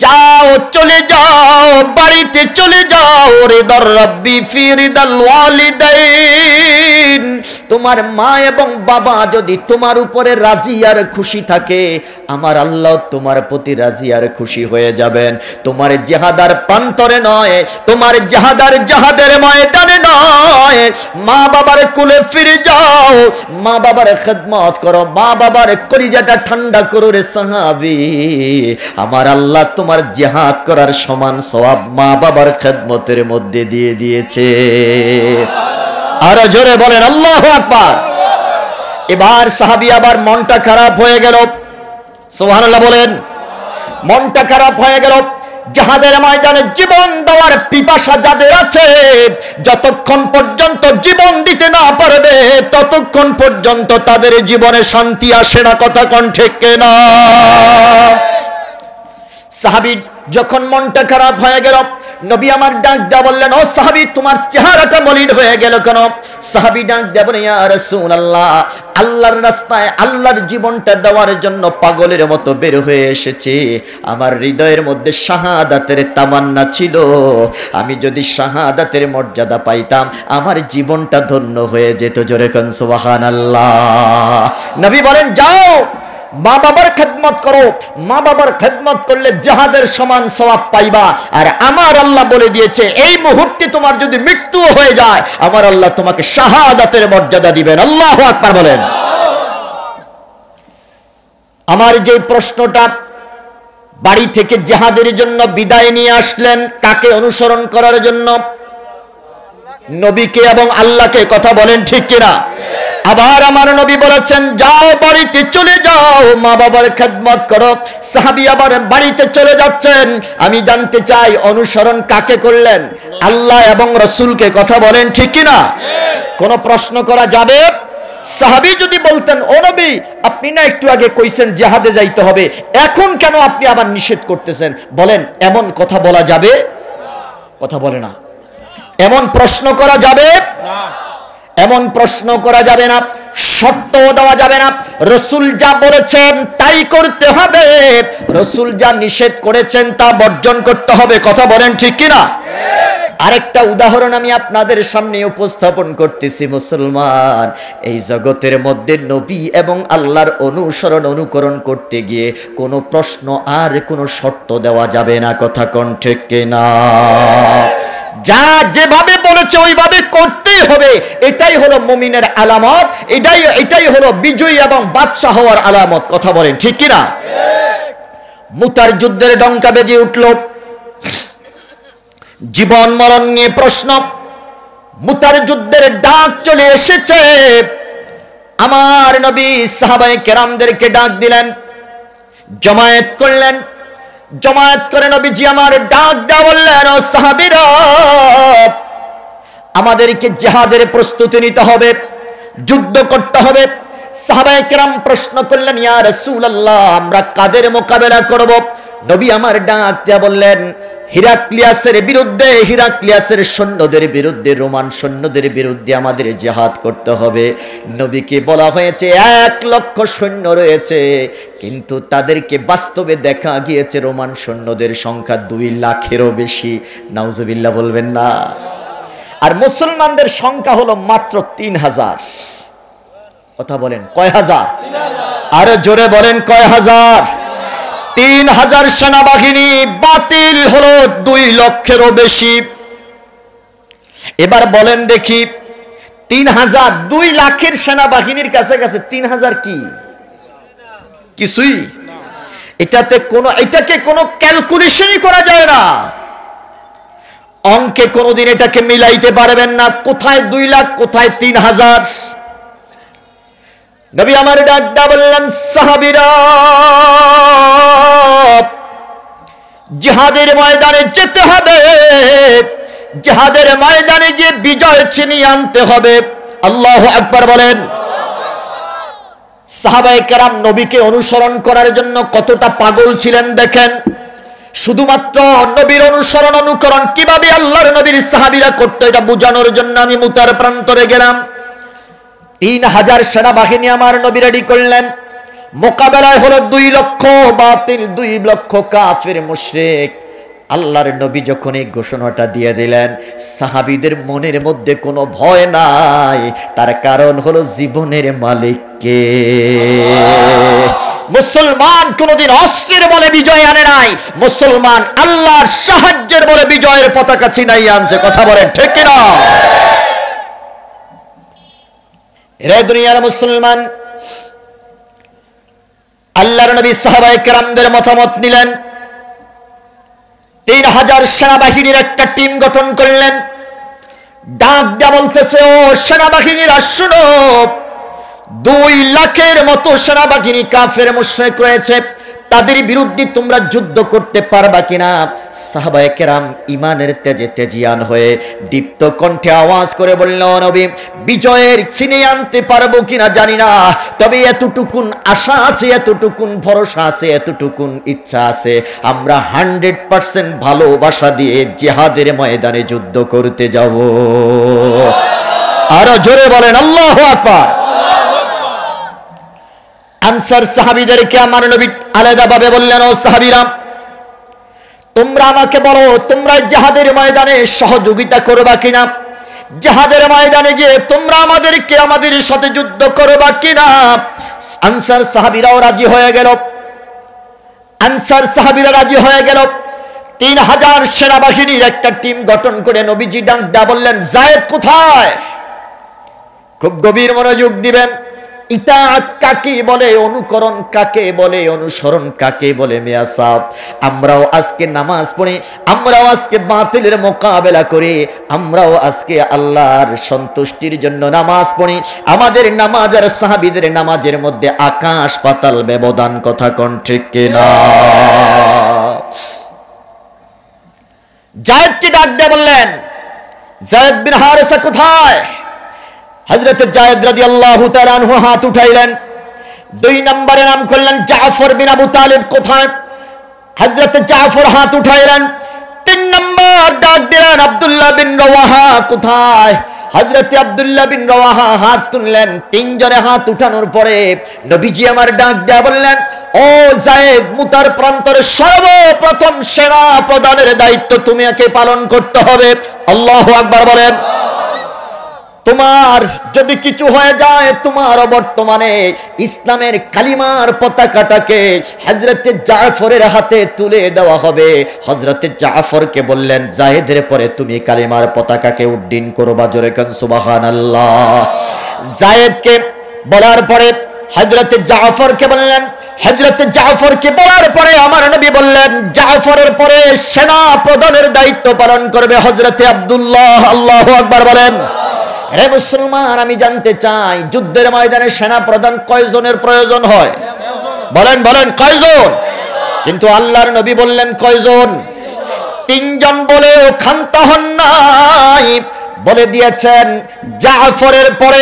যাও, চলে যাও, বাড়িতে চলে যাও। রিদার রাব্বি ফি রিদাল ওয়ালিদাইন, তোমার মা এবং বাবা যদি তোমার উপরে রাজি আর খুশি থাকে, আমার আল্লাহ তোমার প্রতি রাজি আর খুশি হয়ে যাবেন। তোমার জিহাদার প্রান্তরে নয়, তোমার জাহাদের ময়দানে নয়, মা বাবার কোলে ফিরে যাও, মা বাবার খেদমত করো, মা বাবার কলিজাটা ঠান্ডা করো রে সাহাবী। আমার আল্লাহ তোমার জিহাদ করার সমান সওয়াব মা বাবার খেদমতের মধ্যে দিয়ে দিয়েছে। আর জোরে বলেন আল্লাহু আকবার। এবার সাহাবী আবার মনটা খারাপ হয়ে গেল, সুবহানাল্লাহ বলেন। মনটা খারাপ হয়ে গেল। জিহাদের ময়দানে জীবন দেওয়ার পিপাসা যাদের আছে, যতক্ষণ পর্যন্ত জীবন দিতে না পারবে ততক্ষণ পর্যন্ত তাদের জীবনে শান্তি আসে না। কথা কোন ঠিক কিনা? সাহাবী যখন মনটা খারাপ হয়ে গেল, নবী আমার ডাক দেয়া বললেন, ও সাহাবী, তোমার চেহারাটা মলিন হয়ে গেল কেন? সাহাবী ডাক দেয়া বলে, ইয়া রাসূলুল্লাহ, আল্লাহর রাস্তায় আল্লাহর জীবনটা দেওয়ার জন্য পাগলের মতো বের হয়ে এসেছি। আমার হৃদয়ের মধ্যে শাহাদাতের তামান্না ছিল, আমি যদি শাহাদাতের মর্যাদা পাইতাম আমার জীবনটা ধন্য হয়ে যেত। জোরে কোন সুবহানাল্লাহ। নবী বলেন, যাও, মা বাবার খেদমত করো, মা বাবার খেদমত করলে জিহাদের সমান সওয়াব পাইবা। আর আমার আল্লাহ বলে দিয়েছে, এই মুহূর্তে তোমার যদি মৃত্যু হয়ে যায়, আমার আল্লাহ তোমাকে শাহাদাতের মর্যাদা দিবেন। আল্লাহু আকবার বলেন। আমার যে প্রশ্নটা, বাড়ি থেকে জিহাদের জন্য বিদায় নিয়ে আসলেন কাকে অনুসরণ করার জন্য? নবীকে এবং আল্লাহকে। কথা বলেন ঠিক কিনা? আবার আমার নবী বলেছেন, যাও, বাড়িতে চলে যাও, মা বাবার খেদমত করো। সাহাবী আবার বাড়িতে চলে যাচ্ছেন। আমি জানতে চাই অনুসরণ কাকে করলেন? আল্লাহ এবং রাসূলকে। কথা বলেন ঠিক কিনা? কোন প্রশ্ন করা যাবে? সাহাবী যদি বলতেন, ও নবী, আপনি না একটু আগে কইছেন জিহাদে যাইতে হবে, এখন কেন আপনি আবার নিষেধ করতেছেন? বলেন, এমন কথা বলা যাবে? কথা বলে না। এমন প্রশ্ন করা যাবে না, এমন প্রশ্ন করা যাবে না, শর্তও দেওয়া যাবে না। রাসূল যা বলেছেন তাই করতে হবে, রাসূল যা নিষেধ করেছেন তা বর্জন করতে হবে। কথা বলেন ঠিক কিনা? আরেকটা উদাহরণ আমি আপনাদের সামনে উপস্থাপন করতেছি। মুসলমান, এই জগতের মধ্যে নবী এবং আল্লাহর অনুকরণ করতে গিয়ে কোনো প্রশ্ন আর কোনো শর্ত দেওয়া যাবে না। কথা কোন ঠিক কিনা? যা যেভাবে বলেছে ওইভাবে করতেই হবে। এটাই হলো মুমিনের আলামত, এটাই হলো বিজয়ী এবং বাদশা হওয়ার আলামত। কথা বলেন ঠিক কিনা? মুতার যুদ্ধের ডঙ্কা বেজে উঠল, জীবন মরণ নিয়ে প্রশ্ন। মুতার যুদ্ধের ডাক চলে এসেছে। আমার নবী সাহাবায়ে কেরামদেরকে ডাক দিলেন, জমায়েত করলেন। জমায়েত করে নবীজি আমার ডাক দেয়া বললেন, ও সাহাবীরা, আমাদেরকে জিহাদের প্রস্তুতি নিতে হবে। যুদ্ধ করতে হবে। সাহাবায়ে কেরাম প্রশ্ন করলেন, ইয়া রাসূলুল্লাহ, আমরা কাদের মোকাবেলা করব? নবী আমার ডাক দিয়া বললেন, হিরাক্লিয়াসের বিরুদ্ধে, হিরাক্লিয়াসের সৈন্যদের বিরুদ্ধে, রোমান সৈন্যদের বিরুদ্ধে আমাদের জিহাদ করতে হবে। নবীকে বলা হয়েছে 1 লক্ষ সৈন্য রয়েছে, কিন্তু তাদেরকে বাস্তবে দেখা গিয়েছে রোমান সৈন্যদের সংখ্যা 2 লাখেরও বেশি। নাউজুবিল্লাহ বলবেন না? আর মুসলমানদের সংখ্যা হলো মাত্র 3000। কথা বলেন, কয় হাজার? আরে জোরে বলেন, কয় হাজার? 3000 সেনাবাহিনী বাতিল হলো 2 লক্ষেরও বেশি। এবার বলেন দেখি, 3000 2 লাখের সেনাবাহিনীর কাছে কাছে 3000 কি কিছুই? এটাকে কোনো ক্যালকুলেশনই করা যায় না, অঙ্কে কোনোদিন এটাকে মিলাইতে পারবেন না। কোথায় 2 লাখ, কোথায় 3000? নবী আমার ডাকদা বললেন, সাহাবীরা জিহাদের ময়দানে যেতে হবে, জিহাদের ময়দানে গিয়ে বিজয় ছিনিয়ে আনতে হবে। আল্লাহু আকবার বলেন। সাহাবায়ে কেরাম নবীকে অনুসরণ করার জন্য কতটা পাগল ছিলেন দেখেন। শুধুমাত্র নবীর অনুসরণ অনুকরণ কিভাবে আল্লাহর নবীর সাহাবীরা করতো এটা বোঝানোর জন্য আমি মুতার প্রান্তরে গেলাম। 3000 সেনাবাহিনী আমার নবী রেডি করলেন। মোকাবেলায় হলো 2 লক্ষ বাতিল, 2 লক্ষ কাফের মুশরিক। আল্লাহর নবী যখন এই ঘোষণাটা দিয়ে দিলেন, সাহাবীদের মনের মধ্যে কোনো ভয় নাই। তার কারণ হলো জীবনের মালিক কে? মুসলমান কোনদিন অস্ত্রের বলে বিজয় আনে নাই, মুসলমান আল্লাহর সাহায্যের বলে বিজয়ের পতাকা ছিনাইয়ে আনছে। কথা বলেন ঠিক কি না? এরা দুনিয়ার মুসলমান। আল্লাহর নবী সাহাবায়ে কেরামদের মতামত নিলেন, 3000 সেনাবাহিনীর একটা টিম গঠন করলেন। ডাক দিয়া বলতেছে, ও সেনাবাহিনীরা শুনো, 2 লাখের মতো সেনাবাহিনী কাফের মুশরিক রয়েছে, তাদের বিরুদ্ধে তোমরা যুদ্ধ করতে পারবা কিনা? সাহাবায়ে কেরাম ঈমানের তেজে তেজিয়ান হয়ে দীপ্ত কণ্ঠে আওয়াজ করে বলল, নবী, বিজয়ের ছিনিয়ে আনতে পারবো কিনা জানি না, তবে এতটুকুন আশা আছে, এতটুকুন ভরসা আছে, এতটুকুন ইচ্ছা আছে, আমরা 100% ভালোবাসা দিয়ে জিহাদের ময়দানে যুদ্ধ করতে যাব। আরো জোরে বলেন আল্লাহু আকবার। আনসার সাহাবীদেরকে আমার নবী আলাদাভাবে বললেন, ও সাহাবীরা, তোমরা আমাকে বলো, তোমরা জিহাদের ময়দানে সহযোগিতা করবা কিনা? জিহাদের ময়দানে গিয়ে তোমরা আমাদের সাথে যুদ্ধ করবা কিনা? আনসার সাহাবীরাও রাজি হয়ে গেল। আনসার সাহাবীরা রাজি হয়ে গেল। 3000 সেনাবাহিনীর একটা টিম গঠন করে নবীজি ডাক বললেন, যায়েদ কোথায়? খুব গভীর মনোযোগ দিবেন। ইতাআত কাকে বলে, অনুকরণ কাকে বলে, অনুসরণ কাকে বলে? মিয়া সাহেব, আমরাও আজকে নামাজ পড়ি, আমরাও আজকে বাতিলের মোকাবেলা করি, আমরাও আজকে আল্লাহর সন্তুষ্টির জন্য নামাজ পড়ি। আমাদের নামাজ আর সাহাবীদের নামাজের মধ্যে আকাশ পাতাল ব্যবধান। কথা কোন ঠিক কিনা? যায়েদকে ডাক দিয়ে বললেন, যায়েদ বিন হারেসা কোথায়? হযরত যায়েদ রাদিয়াল্লাহু তাআলা আনহু হাত উঠাইলেন। 2 নম্বরে নাম করলেন জাফর বিন আবু তালিব কোথায়? হযরত জাফর হাত উঠাইলেন। 3 নম্বর ডাক দিলেন আব্দুল্লাহ বিন রওয়াহা কোথায়? হযরত আব্দুল্লাহ বিন রওয়াহা হাত তুললেন। 3 জনে হাত উঠানোর পরে নবীজি আমার ডাক দেয়া বললেন, ও যায়েদ, মুতার প্রান্তরে সর্বপ্রথম সেনা প্রদানের দায়িত্ব তুমি একে পালন করতে হবে। আল্লাহু আকবার বলেন। তোমার যদি কিছু হয়ে যায়, তোমার বর্তমানে ইসলামের কালিমার পতাকাটাকে হযরত জাফরের হাতে তুলে দেওয়া হবে। হযরত জাফরকে বললেন, যায়েদের পরে তুমি কালিমার পতাকাকে উড্ডীন করবা। জোরে কেন সুবহানাল্লাহ। যায়েদকে বলার পরে হযরত জাফরকে বললেন, হযরত জাফরকে বলার পরে আমার নবী বললেন, জাফরের পরে সেনা প্রধানের দায়িত্ব পালন করবে হযরত আব্দুল্লাহ। আল্লাহু আকবার বলেন। রে মুসলমান, আমি জানতে চাই, যুদ্ধের ময়দানে সেনা প্রধান কয়জনের প্রয়োজন হয়? বলেন বলেন, কয়জন? কিন্তু আল্লাহর নবী বললেন কয়জন? 3 জন বলেও ক্ষান্ত হন নাই, বলে দিয়েছেন জাফরের পরে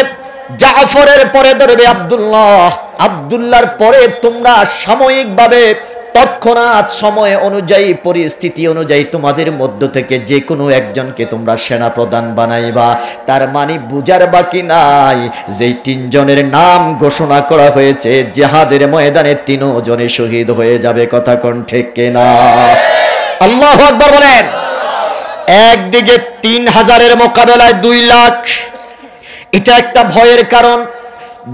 জাফরের পরে ধরবে আব্দুল্লাহ, আব্দুল্লাহর পরে তোমরা সাময়িকভাবে তৎক্ষণাৎ সময় অনুযায়ী পরিস্থিতি অনুযায়ী তোমাদের মধ্য থেকে যে কোনো একজনকে তোমরা সেনা প্রধান বানাইবা। তার মানে বুঝার বাকি নাই যে তিনজনের নাম ঘোষণা করা হয়েছে জিহাদের ময়দানে তিনজনে শহীদ হয়ে যাবে। কথা কোন ঠিক কিনা? আল্লাহু আকবার বলেন। একদিকে 3000-এর মোকাবেলায় 2 লাখ, এটা একটা ভয়ের কারণ।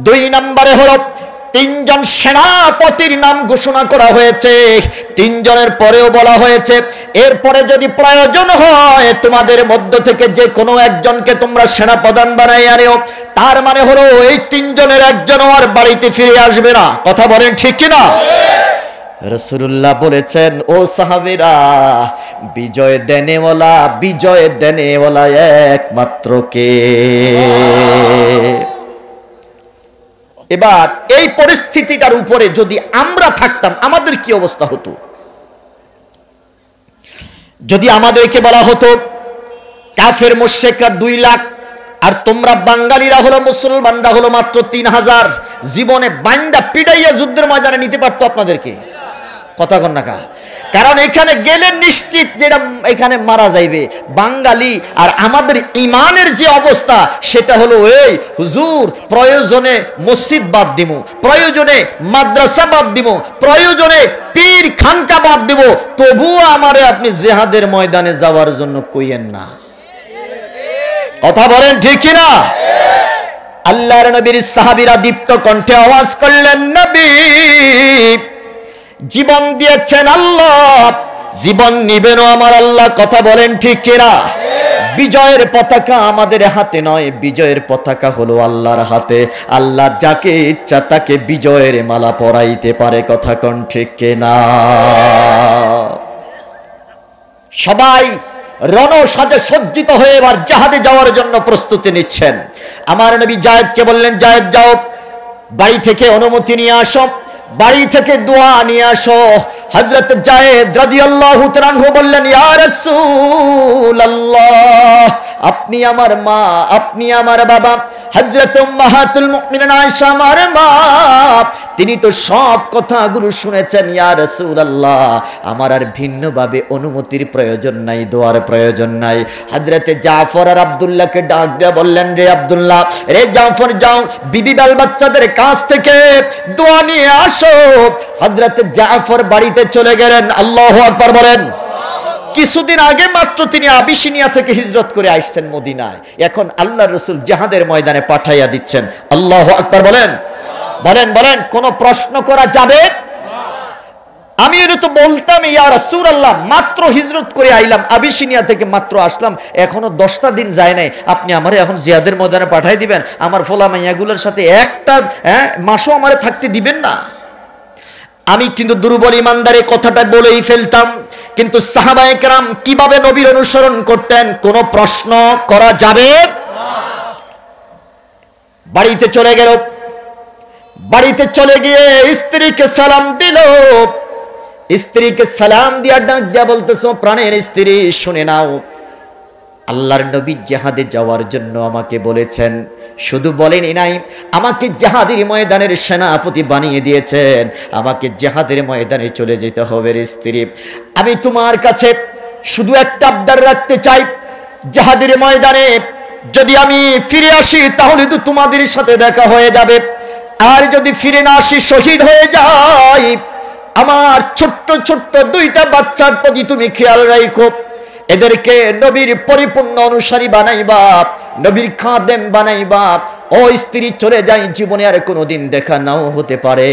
2 নম্বরে হলো 3 জন সেনাপতির নাম ঘোষণা করা হয়েছে। 3 জনের পরেও বলা হয়েছে এরপরে যদি প্রয়োজন হয় তোমাদের মধ্য থেকে যে কোনো একজনকে তোমরা সেনাপ্রধান বানাই আনিও। তার মানে হলো এই 3 জনের একজনও আর বাড়িতে ফিরে আসবে না। কথা বলেন ঠিক কিনা? রাসূলুল্লাহ বলেছেন, ও সাহাবীরা, বিজয় দেনেওয়ালা একমাত্র কে? এবার এই পরিস্থিতিটার উপরে যদি আমরা থাকতাম আমাদের কি অবস্থা হতো? যদি আমাদেরকে বলা হতো কাফের মুশরিকরা 2 লাখ আর তোমরা বাঙালিরা হলো, মুসলমানরা হলো মাত্র 3000, জীবনে বান্দা পিটাইয়া যুদ্ধের ময়দানে নিতে পারতো আপনাদেরকে? কথা কন না কা? কারণ এখানে গেলে নিশ্চিত যেটা এখানে মারা যাইবে বাঙালি। আর আমাদের ইমানের যে অবস্থা সেটা হলো এই, হুজুর প্রয়োজনে মসজিদ বাদ দিব, প্রয়োজনে মাদ্রাসা বাদ দিব, প্রয়োজনে পীর খানকা বাদ দিব, তবুও আমারে আপনি জিহাদের ময়দানে যাওয়ার জন্য কইয়েন না। কথা বলেন ঠিক কিনা? আল্লাহর নবীর সাহাবীরা দীপ্ত কণ্ঠে আওয়াজ করলেন, নবী জীবন দিয়েছেন আল্লাহ, জীবন নিবেনও আমার আল্লাহ। কথা বলেন ঠিক কিনা? বিজয়ের পতাকা আমাদের হাতে নয়, বিজয়ের পতাকা হলো আল্লাহর হাতে। আল্লাহ যাকে ইচ্ছা তাকে বিজয়ের মালা পরাইতে পারে। কথা কোন ঠিক কিনা? সবাই রণসাজে সজ্জিত হয়ে এবার জিহাদে যাওয়ার জন্য প্রস্তুতি নিচ্ছেন। আমার নবী জায়েদকে বললেন, জায়েদ যাও, বাড়ি থেকে অনুমতি নিয়ে আসো, বাড়ি থেকে দোয়া নিয়ে আসো। হযরত জায়েদ রাদিয়াল্লাহু তাআলা আনহু বললেন, ইয়া রাসূলুল্লাহ, আপনি আমার মা, আপনি আমার বাবা। হযরত উম্মাহাতুল মুমিনিন আয়েশা আমার মা, তিনি তো সব কথাগুলো শুনেছেন। ইয়া রাসূলুল্লাহ, আমার আর ভিন্নভাবে অনুমতির প্রয়োজন নাই, দোয়ার প্রয়োজন নাই। হযরত জাফর আর আব্দুল্লাহকে ডাক দিয়ে বললেন, রে আব্দুল্লাহ, রে জাফর, যাও বিবি বাল বাচ্চাদের কাছ থেকে দোয়া নিয়ে আসো। হযরত জাফর বাড়িতে চলে গেলেন। আল্লাহু আকবার বলেন। কিছুদিন আগে মাত্র তিনি আবিসিনিয়া থেকে হিজরত করে আসছেন মদিনায়, এখন আল্লাহর রাসূল জিহাদের ময়দানে পাঠাইয়া দিচ্ছেন। আল্লাহু আকবার বলেন। বলেন বলেন, কোন প্রশ্ন করা যাবে? আমি এটা তো বলতাম, ইয়া রাসূলুল্লাহ, মাত্র হিজরত করে আইলাম, আবিসিনিয়া থেকে মাত্র আসলাম, এখনো 10টা দিন যায় নাই, আপনি আমারে এখন জিহাদের ময়দানে পাঠাই দিবেন? আমার ফোলা মাইয়াগুলোর সাথে একটা মাসও আমারে থাকতে দিবেন না? আমি কিন্তু দুর্বল ইমানদারে কথাটা বলেই ফেলতাম। কিন্তু সাহাবায়ে কেরাম কিভাবে নবীর অনুসরণ করতেন, কোন প্রশ্ন করা যাবে? বাড়িতে চলে গেল। বাড়িতে চলে গিয়ে স্ত্রীকে সালাম দিল। স্ত্রীকে সালাম দিয়া ডাক দিয়া বলতেছো, প্রাণের স্ত্রী শুনে নাও, আল্লাহর নবী জিহাদে যাওয়ার জন্য আমাকে বলেছেন। শুধু বলেনই নাই, আমাকে জিহাদের ময়দানের সেনাপতি বানিয়ে দিয়েছেন। আমাকে জিহাদের ময়দানে চলে যেতে হবে। রে স্ত্রী, আমি তোমার কাছে শুধু একটা আবদার রাখতে চাই, জিহাদের ময়দানে যদি আমি ফিরে আসি তাহলে তো তোমাদের সাথে দেখা হয়ে যাবে, আর যদি ফিরে না আসি, শহীদ হয়ে যাই, আমার ছোট্ট ছোট্ট 2টা বাচ্চার প্রতি তুমি খেয়াল রাখো। এদেরকে নবীর পরিপূর্ণ অনুসারী বানাইবা, নবীর খাদেম বানাইবা। ও স্ত্রী, চলে যাই, জীবনে আর কোনোদিন দেখা নাও হতে পারে।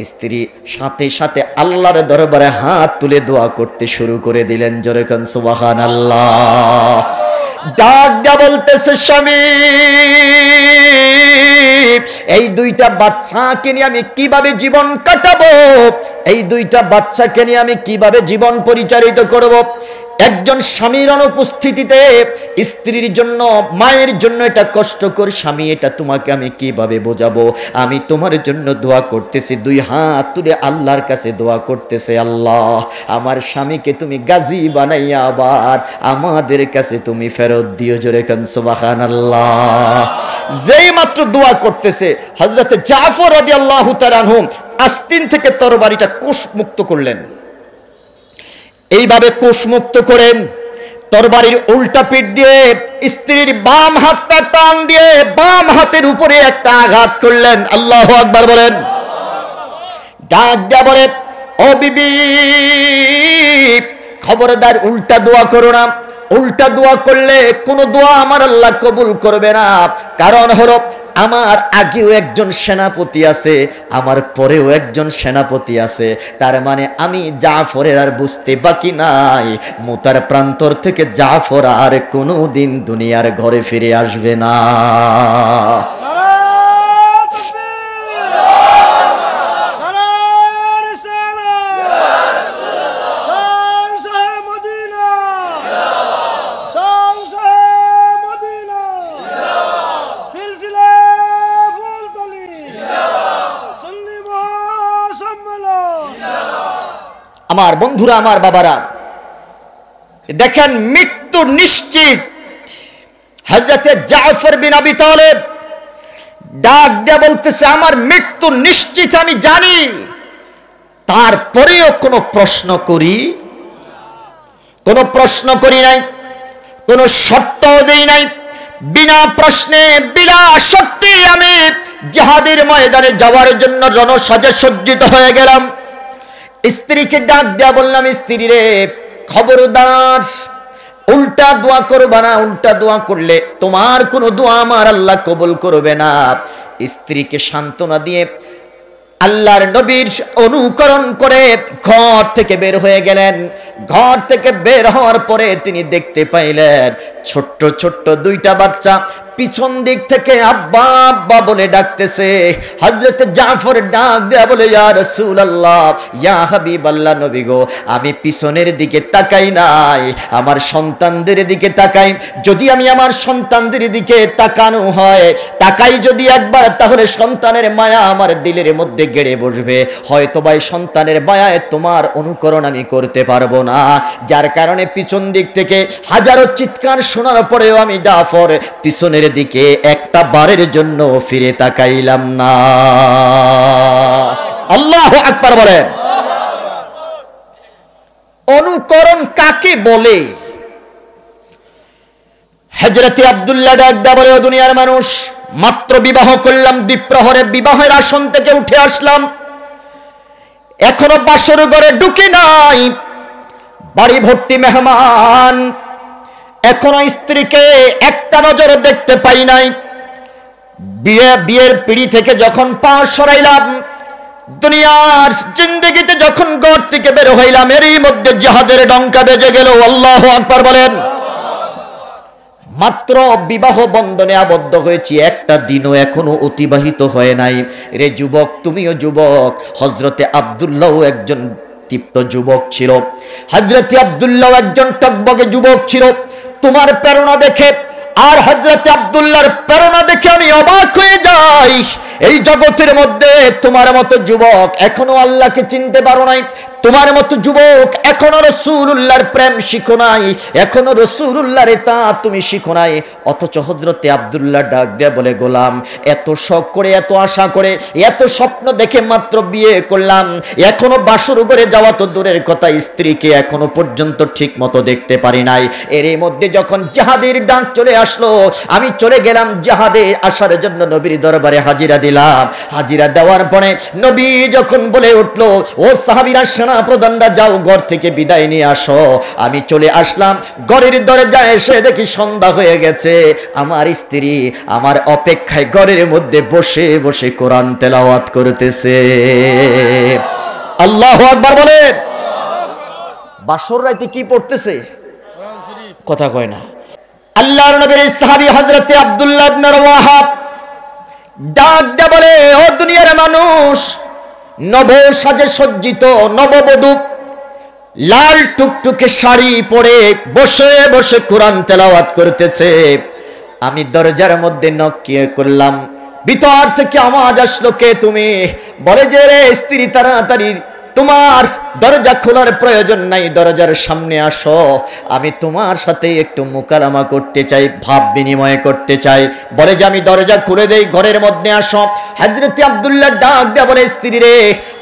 স্ত্রী সাথে সাথে আল্লাহর দরবারে হাত তুলে দোয়া করতে শুরু করে দিলেন। জোরে কান সুবহানাল্লাহ। ডাক দিয়া বলতেছে, স্বামী, এই 2টা বাচ্চাকে নিয়ে আমি কিভাবে জীবন কাটাবো, এই 2টা বাচ্চাকে নিয়ে আমি কিভাবে জীবন পরিচালিত করব? একজন স্বামীর অনুপস্থিতিতে স্ত্রীর জন্য, মায়ের জন্য এটা কষ্টকর। স্বামী, এটা তোমাকে আমি কিভাবে বোঝাবো? আমি তোমার জন্য দোয়া করতেছি, দুই হাত তুলে আল্লাহর কাছে দোয়া করতেছে, আল্লাহ আমার স্বামীকে তুমি গাজী বানাইয়া আবার আমাদের কাছে তুমি ফেরত দিও। জোরে কান সুবহানাল্লাহ। যেই মাত্র দোয়া করতেছে, হযরত জাফর রাদিয়াল্লাহু তাআলা আনহু আস্তিন থেকে তরবারিটা কোষমুক্ত করলেন। এইভাবে কোষমুক্ত করেন, তরবারির উল্টা পিঠ দিয়ে স্ত্রীর বাম হাতটা টান দিয়ে বাম হাতের উপরে একটা আঘাত করলেন। আল্লাহু আকবার বলেন। ডাক দিয়া বলে, ও বিবি, খবরদার উল্টা দোয়া করো না। উল্টা দোয়া করলে কোন দোয়া আমার আল্লাহ কবুল করবে না। কারণ হলো, আমার আগেও একজন সেনাপতি আছে, আমার পরেও একজন সেনাপতি আছে। তার মানে আমি জাফরের আর বুঝতে বাকি নাই, মুতার প্রান্তর থেকে জাফর আর কোনোদিন দুনিয়ার ঘরে ফিরে আসবে না। আমার বন্ধুরা, আমার বাবারা, দেখেন মৃত্যু নিশ্চিত। হযরতে জাফর বিন আবি তালেব ডাক দিয়ে বলতেছে, আমার মৃত্যু নিশ্চিত আমি জানি, তারপরেও কোনো প্রশ্ন করি নাই, কোনো শর্ত দেই নাই। বিনা প্রশ্নে বিনা শর্তে আমি জিহাদের ময়দানে যাওয়ার জন্য রণসাজে সজ্জিত হয়ে গেলাম। স্ত্রীকে ডাক দেয়া বললাম, স্ত্রী রে, খবরদার উল্টা দোয়া করবা না। উল্টা দোয়া করলে তোমার কোনো দোয়া আমার আল্লাহ কবুল করবে না। স্ত্রীকে সান্ত্বনা দিয়ে আল্লাহর নবীর অনুকরণ করে ঘর থেকে বের হয়ে গেলেন। ঘর থেকে বের হওয়ার পরে তিনি দেখতে পাইলেন ছোট্ট ছোট্ট দুইটা বাচ্চা পিছন দিক থেকে আব্বা আব্বা বলে ডাকতেছে। হযরত জাফর ডাক দেয়া বলে, ইয়া রাসূলুল্লাহ, ইয়া হাবিবাল্লাহ, নবী গো, আমি পিছনের দিকে তাকাই নাই, আমার সন্তানদের দিকে তাকাই। যদি আমি আমার সন্তানদের দিকে তাকানো হয়, তাকাই যদি একবার, তাহলে সন্তানের মায়া আমার দিলের মধ্যে গেড়ে বসবে। হয়তো ভাই সন্তানের মায়ায় তোমার অনুকরণ আমি করতে পারবো না, যার কারণে পিছন দিক থেকে হাজারো চিৎকার শোনার পরেও আমি জাফর পিছনের দিকে একটা বারের জন্য ফিরে তাকাইলাম না। আল্লাহু আকবার বলেন। অনুকরণ কাকে বলে? হযরতে আব্দুল্লাহ ডাক দেয়া বলে, ও দুনিয়ার মানুষ, মাত্র বিবাহ করলাম, দ্বিপ্রহরে বিবাহের আসন থেকে উঠে আসলাম, এখনো বাসর ঘরে ঢুকি নাই, বাড়ি ভর্তি মেহমান, এখনো স্ত্রীকে একটা নজরে দেখতে পাই নাই। বিয়ের পিড়ি থেকে যখন পা সরাইলাম, দুনিয়ার জিন্দেগিতে যখন ঘর থেকে বের হইলাম, এরই মধ্যে জিহাদের ডঙ্কা বেজে গেল। আল্লাহু আকবার বলেন। মাত্র বিবাহ বন্ধনে আবদ্ধ হয়েছি, একটা দিনও এখনো অতিবাহিত হয় নাই। রে যুবক, তুমিও যুবক। হযরতে আব্দুল্লাহ একজন দীপ্ত যুবক ছিল, হযরতে আব্দুল্লাহ একজন টকবগে যুবক ছিল। তোমার প্রেরণা দেখে আর হযরতে আব্দুল্লাহর প্রেরণা দেখে আমি অবাক হয়ে যাই। এই জগতের মধ্যে তোমার মতো যুবক এখনো আল্লাহকে চিনতে পারো নাই, তোমার মতো যুবক এখনো রাসূলুল্লাহর প্রেম শিখো নাই, এখনো রাসূলুল্লাহর ইতাআত তুমি শিখো নাই। অথচ হযরতে আব্দুল্লাহ ডাক দিয়ে বলে, গোলাম, এত শখ করে, এত আশা করে, এত স্বপ্ন দেখে মাত্র বিয়ে করলাম, এখনো বাসর ঘরে যাওয়া তো দূরের কথা, স্ত্রীকে এখনো পর্যন্ত ঠিক মতো দেখতে পারি নাই। এর মধ্যে যখন জিহাদের ডাক চলে আসলো, আমি চলে গেলাম জিহাদে আসার জন্য, নবীর দরবারে হাজিরা দিলাম। হাজিরা দেওয়ার পরে নবী যখন বলে উঠলো, ও সাহাবীরা, সেনা প্রধানরা, যাও ঘর থেকে বিদায় নিয়ে আসো। আমি চলে আসলাম, ঘরের দরজায় এসে দেখি সন্ধ্যা হয়ে গেছে। আমার স্ত্রী আমার অপেক্ষায় ঘরের মধ্যে বসে বসে কোরআন তেলাওয়াত করতেছে। আল্লাহু আকবার বলেন। বাসর রাতে কি পড়তেছে? কথা কয় না। আল্লাহর নবীর সাহাবী হযরতে আব্দুল্লাহ ইবনে রাওয়াহা ডাক দিয়ে বলে, ও দুনিয়ার মানুষ, নব সাজে সজ্জিত নববধূ লাল টুকটুকে শাড়ি পরে বসে বসে কোরআন তেলাওয়াত করতেছে। আমি দরজার মধ্যে নক করলাম, ভিতর থেকে আওয়াজ আসলো, কে তুমি? বলে যে রে স্ত্রী, তাড়াতাড়ি তোমার দরজা খোলার প্রয়োজন নাই, দরজার সামনে আসো, আমি তোমার সাথে একটু মুকালামা করতে চাই, ভাব বিনিময় করতে চাই। বলে যে আমি দরজা খুলে দেই, ঘরের মধ্যে আসো। হযরতে আব্দুল্লাহ ডাক দেয়া বলে, স্ত্রী রে,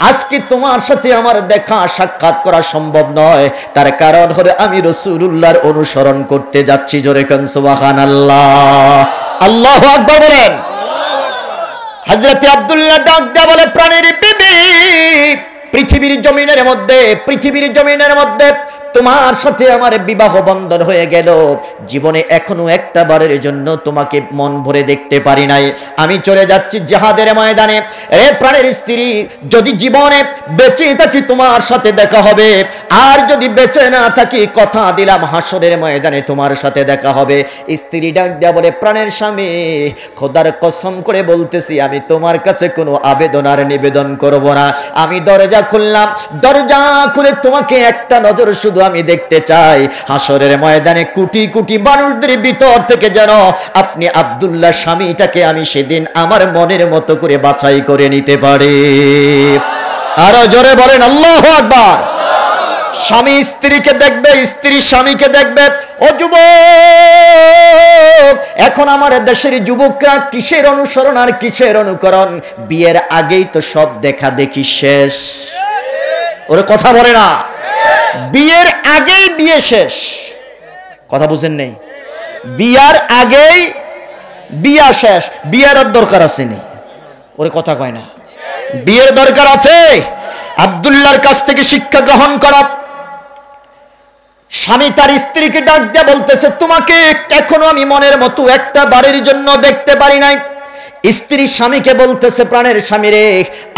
আজকে তোমার সাথে আমার দেখা সাক্ষাৎ করা সম্ভব নয়, তার কারণ হলো আমি রাসূলুল্লাহর অনুসরণ করতে যাচ্ছি। জোরে কান সুবহানাল্লাহ, আল্লাহু আকবার বলেন। হযরতে আব্দুল্লাহ ডাক দেয়া বলে, প্রাণের বিবি, পৃথিবীর জমিনের মধ্যে তোমার সাথে আমার বিবাহ বন্ধন হয়ে গেল, জীবনে এখনো একটা বারের জন্য তোমাকে মন ভরে দেখতে পারি নাই, আমি চলে যাচ্ছি জিহাদের ময়দানে। এ প্রাণের স্ত্রী, যদি জীবনে বেঁচে থাকি তোমার সাথে দেখা হবে, আর যদি বেঁচে না থাকি কথা দিলাম হাসরের ময়দানে তোমার সাথে দেখা হবে। স্ত্রী ডাক দেয়া বলে, প্রাণের স্বামী, খোদার কসম করে বলতেছি আমি তোমার কাছে কোনো আবেদন আর নিবেদন করব না। আমি দরজা খুললাম, দরজা খুলে তোমাকে একটা নজর শুধু আমি দেখতে চাই। হাসরের ময়দানে কোটি কোটি মানুষদের ভিতর থেকে যেন আপনি আব্দুল্লাহ স্বামীটাকে আমি সেদিন আমার মনের মতো করে বাছাই করে নিতে পারি। আরো জোরে বলেন আল্লাহু আকবার। স্বামী স্ত্রীকে দেখবে, স্ত্রী স্বামীকে দেখবে। ও যুবক, এখন আমার দেশের যুবকরা কিসের অনুসরণ আর কিসের অনুকরণ? বিয়ের আগেই তো সব দেখা দেখি শেষ। ওরে কথা বলে না, বিয়ের আগেই বিয়ে শেষ। কথা বুঝেন নেই? বিয়ার আগেই বিয়া শেষ। বিয়ের আর দরকার আছে নি? ওরে কথা কয় না, বিয়ের দরকার আছে। আব্দুল্লাহর কাছ থেকে শিক্ষা গ্রহণ করা। স্বামী তার স্ত্রীকে ডাক দিয়ে বলতেছে, তোমাকে এখনো আমি মনের মতো একটা বারের জন্য দেখতে পারি নাই। স্ত্রী স্বামীকে বলতেছে, প্রাণের স্বামী রে,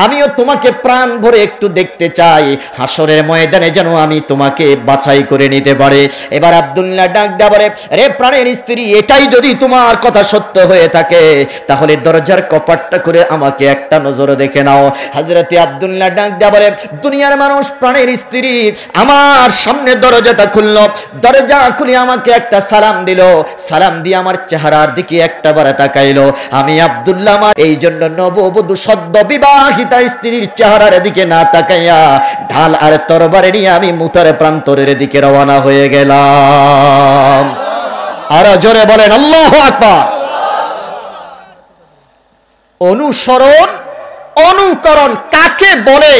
আমিও তোমাকে প্রাণ ভরে একটু দেখতে চাই, হাসরের ময়দানে যেন আমি তোমাকে বাছাই করে নিতে পারে। এবার আব্দুল্লাহ ডাক দেয়া বলে, রে প্রাণের স্ত্রী, এটাই যদি তোমার কথা সত্য হয়ে থাকে তাহলে দরজার কপাটটা করে আমাকে একটা নজর দেখে নাও। হযরতে আব্দুল্লাহ ডাক দেয়া বলে, দুনিয়ার মানুষ, প্রাণের স্ত্রী আমার সামনে দরজাটা খুললো, দরজা খুলে আমাকে একটা সালাম দিল, সালাম দিয়ে আমার চেহারার দিকে একটা বার তাকাইলো। আমি আব্দুল্লাহ এই জন্য নববধূ সদ্য বিবাহিতা স্ত্রীর চেহারার দিকে না তাকাইয়া ঢাল আর তরবারি নিয়ে আমি মুতার প্রান্তরের দিকে রওনা হয়ে গেলাম। আর জোরে বলেন আল্লাহু আকবার। অনুসরণ অনুকরণ কাকে বলে?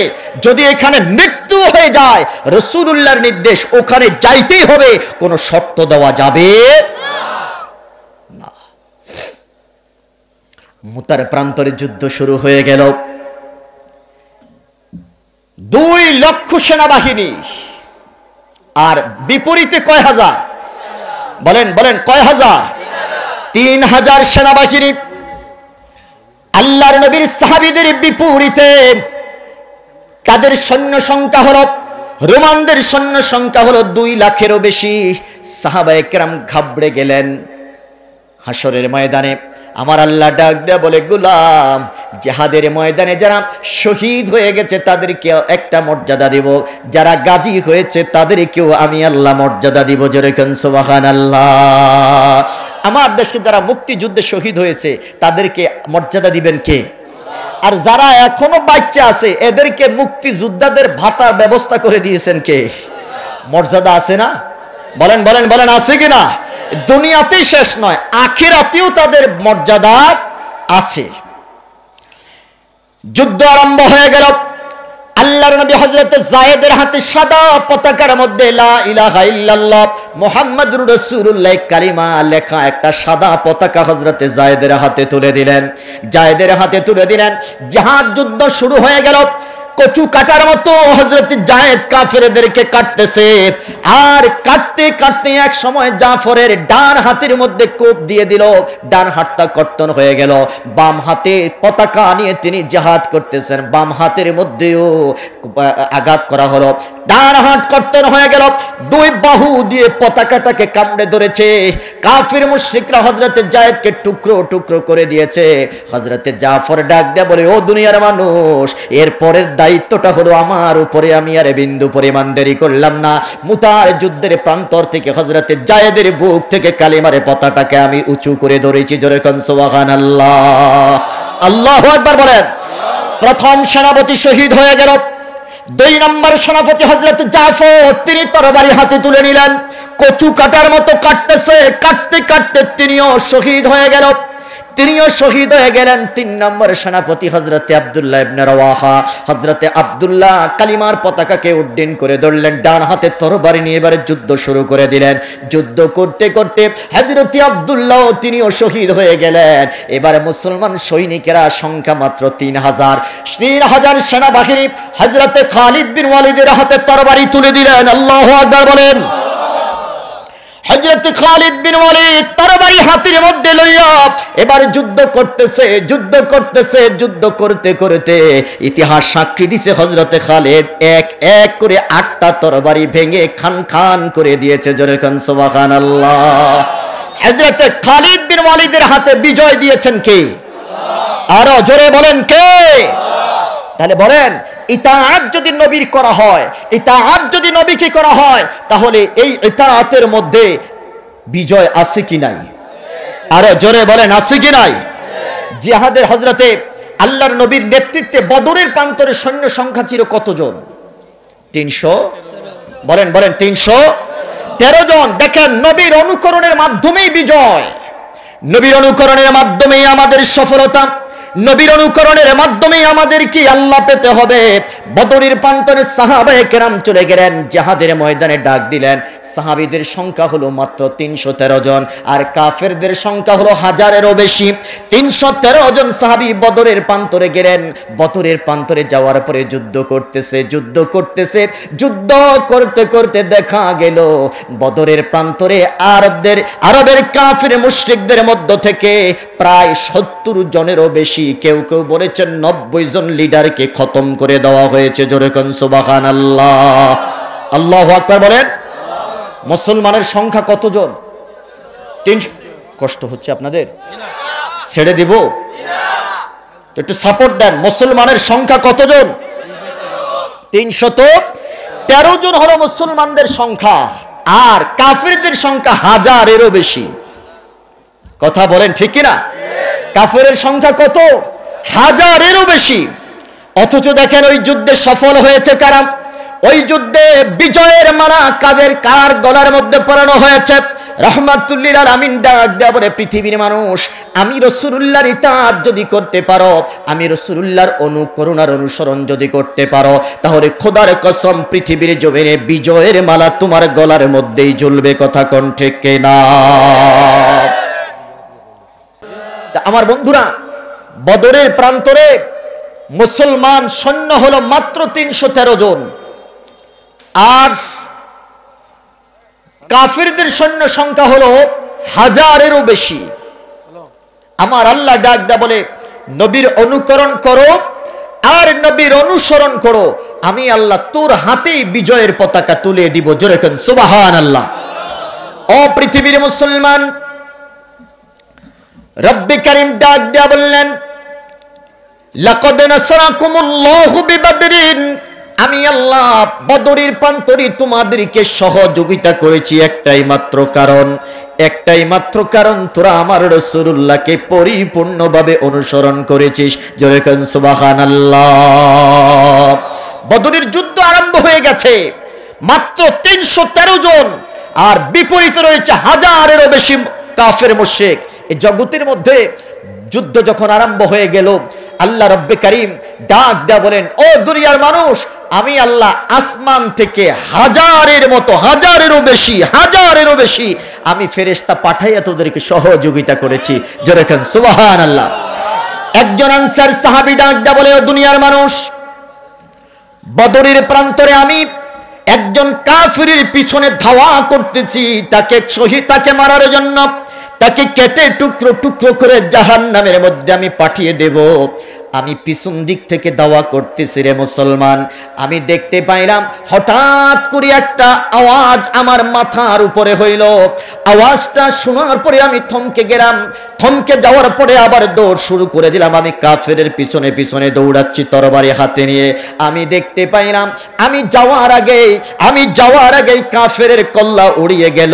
যদি এখানে মৃত্যু হয়ে যায়, রাসূলুল্লাহর নির্দেশ, ওখানে যাইতেই হবে, কোনো শর্ত দেওয়া যাবে না। মুতার প্রান্তরে যুদ্ধ শুরু হয়ে গেল। 2 লক্ষ সেনাবাহিনী, আর বিপরীতে কয় হাজার? বলেন বলেন, কয় হাজার? 3000 সেনাবাহিনী। আল্লাহর নবীর সাহাবীদের বিপরীতে তাদের সৈন্য সংখ্যা হলো, রোমানদের সৈন্য সংখ্যা হলো 2 লাখেরও বেশি। সাহাবায়ে কেরাম ঘাবড়ে গেলেন। হাসরের ময়দানে আমার আল্লাহ ডাক দেয়া বলে, গোলাম, জিহাদের ময়দানে যারা শহীদ হয়ে গেছে তাদেরকে একটা মর্যাদা দিব, যারা গাজী হয়েছে তাদেরকেও আমি আল্লাহ মর্যাদা দিব। যেরকম সুবহানাল্লাহ। আমার দেশে যারা মুক্তিযুদ্ধে শহীদ হয়েছে তাদেরকে মর্যাদা দিবেন কে? আর যারা এখনো বাচ্চা আছে এদেরকে মুক্তিযোদ্ধাদের ভাতার ব্যবস্থা করে দিয়েছেন কে? মর্যাদা আছে না? বলেন বলেন বলেন, আছে কিনা? দুনিয়াতেই শেষ নয়, আখিরাতেও তাদের মর্যাদা আছে। যুদ্ধ আরম্ভ হয়ে গেল। আল্লাহর নবী হযরত যায়েদের হাতে সাদা পতাকার মধ্যে লা ইলাহা ইল্লাল্লাহ মুহাম্মাদুর রাসূলুল্লাহ কালিমা লেখা একটা সাদা পতাকা হযরত যায়েদের হাতে তুলে দিলেন। যায়েদের হাতে তুলে দিলেন, জিহাদ যুদ্ধ শুরু হয়ে গেল। কচু কাটার মতো হযরত যায়েদ কাফেরদেরকে কাটতেছে, আর কাটতে কাটতে এক সময় জাফরের ডান হাতের মধ্যে কোপ দিয়ে দিল, ডান হাতটা কর্তন হয়ে গেল। বাম হাতে পতাকা নিয়ে তিনি জিহাদ করতেছেন, বাম হাতের মধ্যেও আঘাত করা হলো, ডান হাত কর্তন হয়ে গেল। 2 বাহু দিয়ে পতাকাটাকে কামড়ে ধরেছে। কাফির মুশরিকরা হযরত যায়েদকে টুকরো টুকরো করে দিয়েছে। হযরত জাফর ডাক দেয়া বলে, ও দুনিয়ার মানুষ, এর পরের দায়িত্বটা হলো আমার উপরে, আমি আর বিন্দু পরিমাণ দেরি করলাম না। মুতার যুদ্ধের প্রান্তর থেকে হযরতে জায়েদের বুক থেকে কালিমার পতাকাকে আমি উঁচু করে ধরেছি। জোরে কোন সুবহানাল্লাহ। আল্লাহু আকবার বলেন। প্রথম সেনাপতি শহীদ হয়ে গেল। 2 নম্বর সেনাপতি হযরত জাফর, তিনি তরবারি হাতে তুলে নিলেন, কচু কাটার মতো কাটতেছে, কাটতে কাটতে তিনিও শহীদ হয়ে গেল। 3 নম্বর সেনাপতি হযরতে আব্দুল্লাহ ইবনে রাওয়াহা, হযরতে আব্দুল্লাহ কালিমার পতাকাকে উড্ডীন করে ধরলেন, ডান হাতে তরবারি নিয়ে এবারে যুদ্ধ শুরু করে দিলেন। যুদ্ধ করতে করতে হযরতে আব্দুল্লাহ তিনিও শহীদ হয়ে গেলেন। এবারে মুসলমান সৈনিকেরা সংখ্যা মাত্র 3000 সেনাবাহিনী হযরতে খালিদ বিন ওয়ালিদের হাতে তরবারি তুলে দিলেন। আল্লাহু আকবার বলেন। হযরত খালিদ বিন ওয়ালিদ তরবারি হাতের মধ্যে লইয়া এবার যুদ্ধ করতেছে। যুদ্ধ করতে করতে ইতিহাস সাক্ষী দিছে হযরত খালিদ এক এক করে 8টা তরবারি ভেঙে খান খান করে দিয়েছে। জোরে কোন সুবহানাল্লাহ। হযরত খালিদ বিন ওয়ালিদের হাতে বিজয় দিয়েছেন কে? আরো জোরে বলেন কে? তাহলে বলেন, ইতাআত যদি নবীর করা হয়, ইতাআত যদি নবীকে করা হয়, তাহলে এই ইতাআতের মধ্যে বিজয় আছে কি নাই? আরে জোরে বলেন, আছে কি নাই? জিহাদের হযরতে আল্লাহর নবীর নেতৃত্বে বদরের প্রান্তরে সৈন্য সংখ্যা ছিল কতজন? 300 বলেন 313 জন। দেখেন, নবীর অনুকরণের মাধ্যমেই বিজয়, নবীর অনুকরণের মাধ্যমেই আমাদের সফলতা, নবীর অনুকরণের মাধ্যমেই আমাদের কি আল্লাহ পেতে হবে। বদরের প্রান্তরে সাহাবায়ে কেরাম চলে গেলেন, জিহাদের ময়দানে ডাক দিলেন। সাহাবীদের সংখ্যা হলো মাত্র 313 জন, আর কাফেরদের সংখ্যা হলো 1000-এরও বেশি। 313 জন সাহাবী বদরের প্রান্তরে গেলেন। বদরের প্রান্তরে যাওয়ার পরে যুদ্ধ করতেছে। যুদ্ধ করতে করতে দেখা গেল বদরের প্রান্তরে আরবের কাফির মুশরিকদের মধ্য থেকে প্রায় 70 জনেরও বেশি, কেউ কেউ বলেছেন 90 জন লিডারকে খতম করে দেওয়া হয়েছে। জোরে কোন সুবহানাল্লাহ। আল্লাহু আকবার বলেন। মুসলমানের সংখ্যা কতজন? 300। কষ্ট হচ্ছে আপনাদের? ছেড়ে দিব? একটু সাপোর্ট দেন। মুসলমানের সংখ্যা কতজন? 313 জন হলো মুসলমানদের সংখ্যা, আর কাফিরদের সংখ্যা 1000-এরও বেশি। কথা বলেন ঠিক কিনা? কাফেরের সংখ্যা কত? 1000-এরও বেশি। অথচ দেখেন, ওই যুদ্ধে সফল হয়েছে কারা? ওই যুদ্ধে বিজয়ের মালা কার গলার মধ্যে পরানো হয়েছে? রাহমাতুল্লিল আলামিন ডাক দেয়া বলে, পৃথিবীর মানুষ, আমি রাসূলুল্লাহর ইতাআত যদি করতে পারো, আমি রাসূলুল্লাহর অনুকরণ আর অনুসরণ যদি করতে পারো, তাহলে খোদার কসম পৃথিবীর জমিনে বিজয়ের মালা তোমার গলার মধ্যেই ঝুলবে। কথা কোন ঠিক কিনা? আমার বন্ধুরা, বদরের প্রান্তরে মুসলমান সৈন্য হলো মাত্র 313 জন, আর কাফিরদের সৈন্য সংখ্যা হলো 1000-এরও বেশি। আমার আল্লাহ ডাক দেয়া বলে, নবীর অনুকরণ করো আর নবীর অনুসরণ করো, আমি আল্লাহ তোর হাতেই বিজয়ের পতাকা তুলে দিব। জোরে কোন সুবহানাল্লাহ। ও পৃথিবীর মুসলমান, রব্বে কারীম ডাক দেয়া বললেন, লাকাদ নাসারাকুমুল্লাহু বিবাদরিন, আমি আল্লাহ বদরের প্রান্তরে তোমাদেরকে সহযোগিতা করেছি একটাই মাত্র কারণ তোরা আমার রাসূলুল্লাহকে পরিপূর্ণভাবে অনুসরণ করেছিস। জোরে কোন সুবহানাল্লাহ। বদরের যুদ্ধ আরম্ভ হয়ে গেছে, মাত্র 313 জন, আর বিপরীতে রয়েছে 1000-এরও বেশি কাফের মুশরিক। এই জগতের মধ্যে যুদ্ধ যখন আরম্ভ হয়ে গেল, আল্লাহ রব্বে কারীম ডাক দেয়া বলেন, ও দুনিয়ার মানুষ, আমি আল্লাহ আসমান থেকে 1000-এরও বেশি আমি ফেরেশতা পাঠাইয়া তোদেরকে সহযোগিতা করেছি। জোরে কোন সুবহানাল্লাহ। একজন আনসার সাহাবী ডাক দেয়া বলে, ও দুনিয়ার মানুষ, বদরের প্রান্তরে আমি একজন কাফিরের পিছনে ধাওয়া করতেছি, তাকে মারার জন্য, তাকে কেটে টুকরো টুকরো করে জাহান্নামের মধ্যে আমি পাঠিয়ে দেব। আমি পিছন দিক থেকে দাওয়া করতেছি রে মুসলমান। আমি দেখতে পাইলাম হঠাৎ করে একটা আওয়াজ আমার মাথার উপরে হইল। আওয়াজটা শোনার পরে আমি থমকে গেলাম। থমকে যাওয়ার পরে আবার দৌড় শুরু করে দিলাম। আমি কাফেরের পিছনে পিছনে দৌড়াচ্ছি তরবারি হাতে নিয়ে। আমি দেখতে পাইলাম আমি যাওয়ার আগেই কাফেরের কল্লা উড়িয়ে গেল,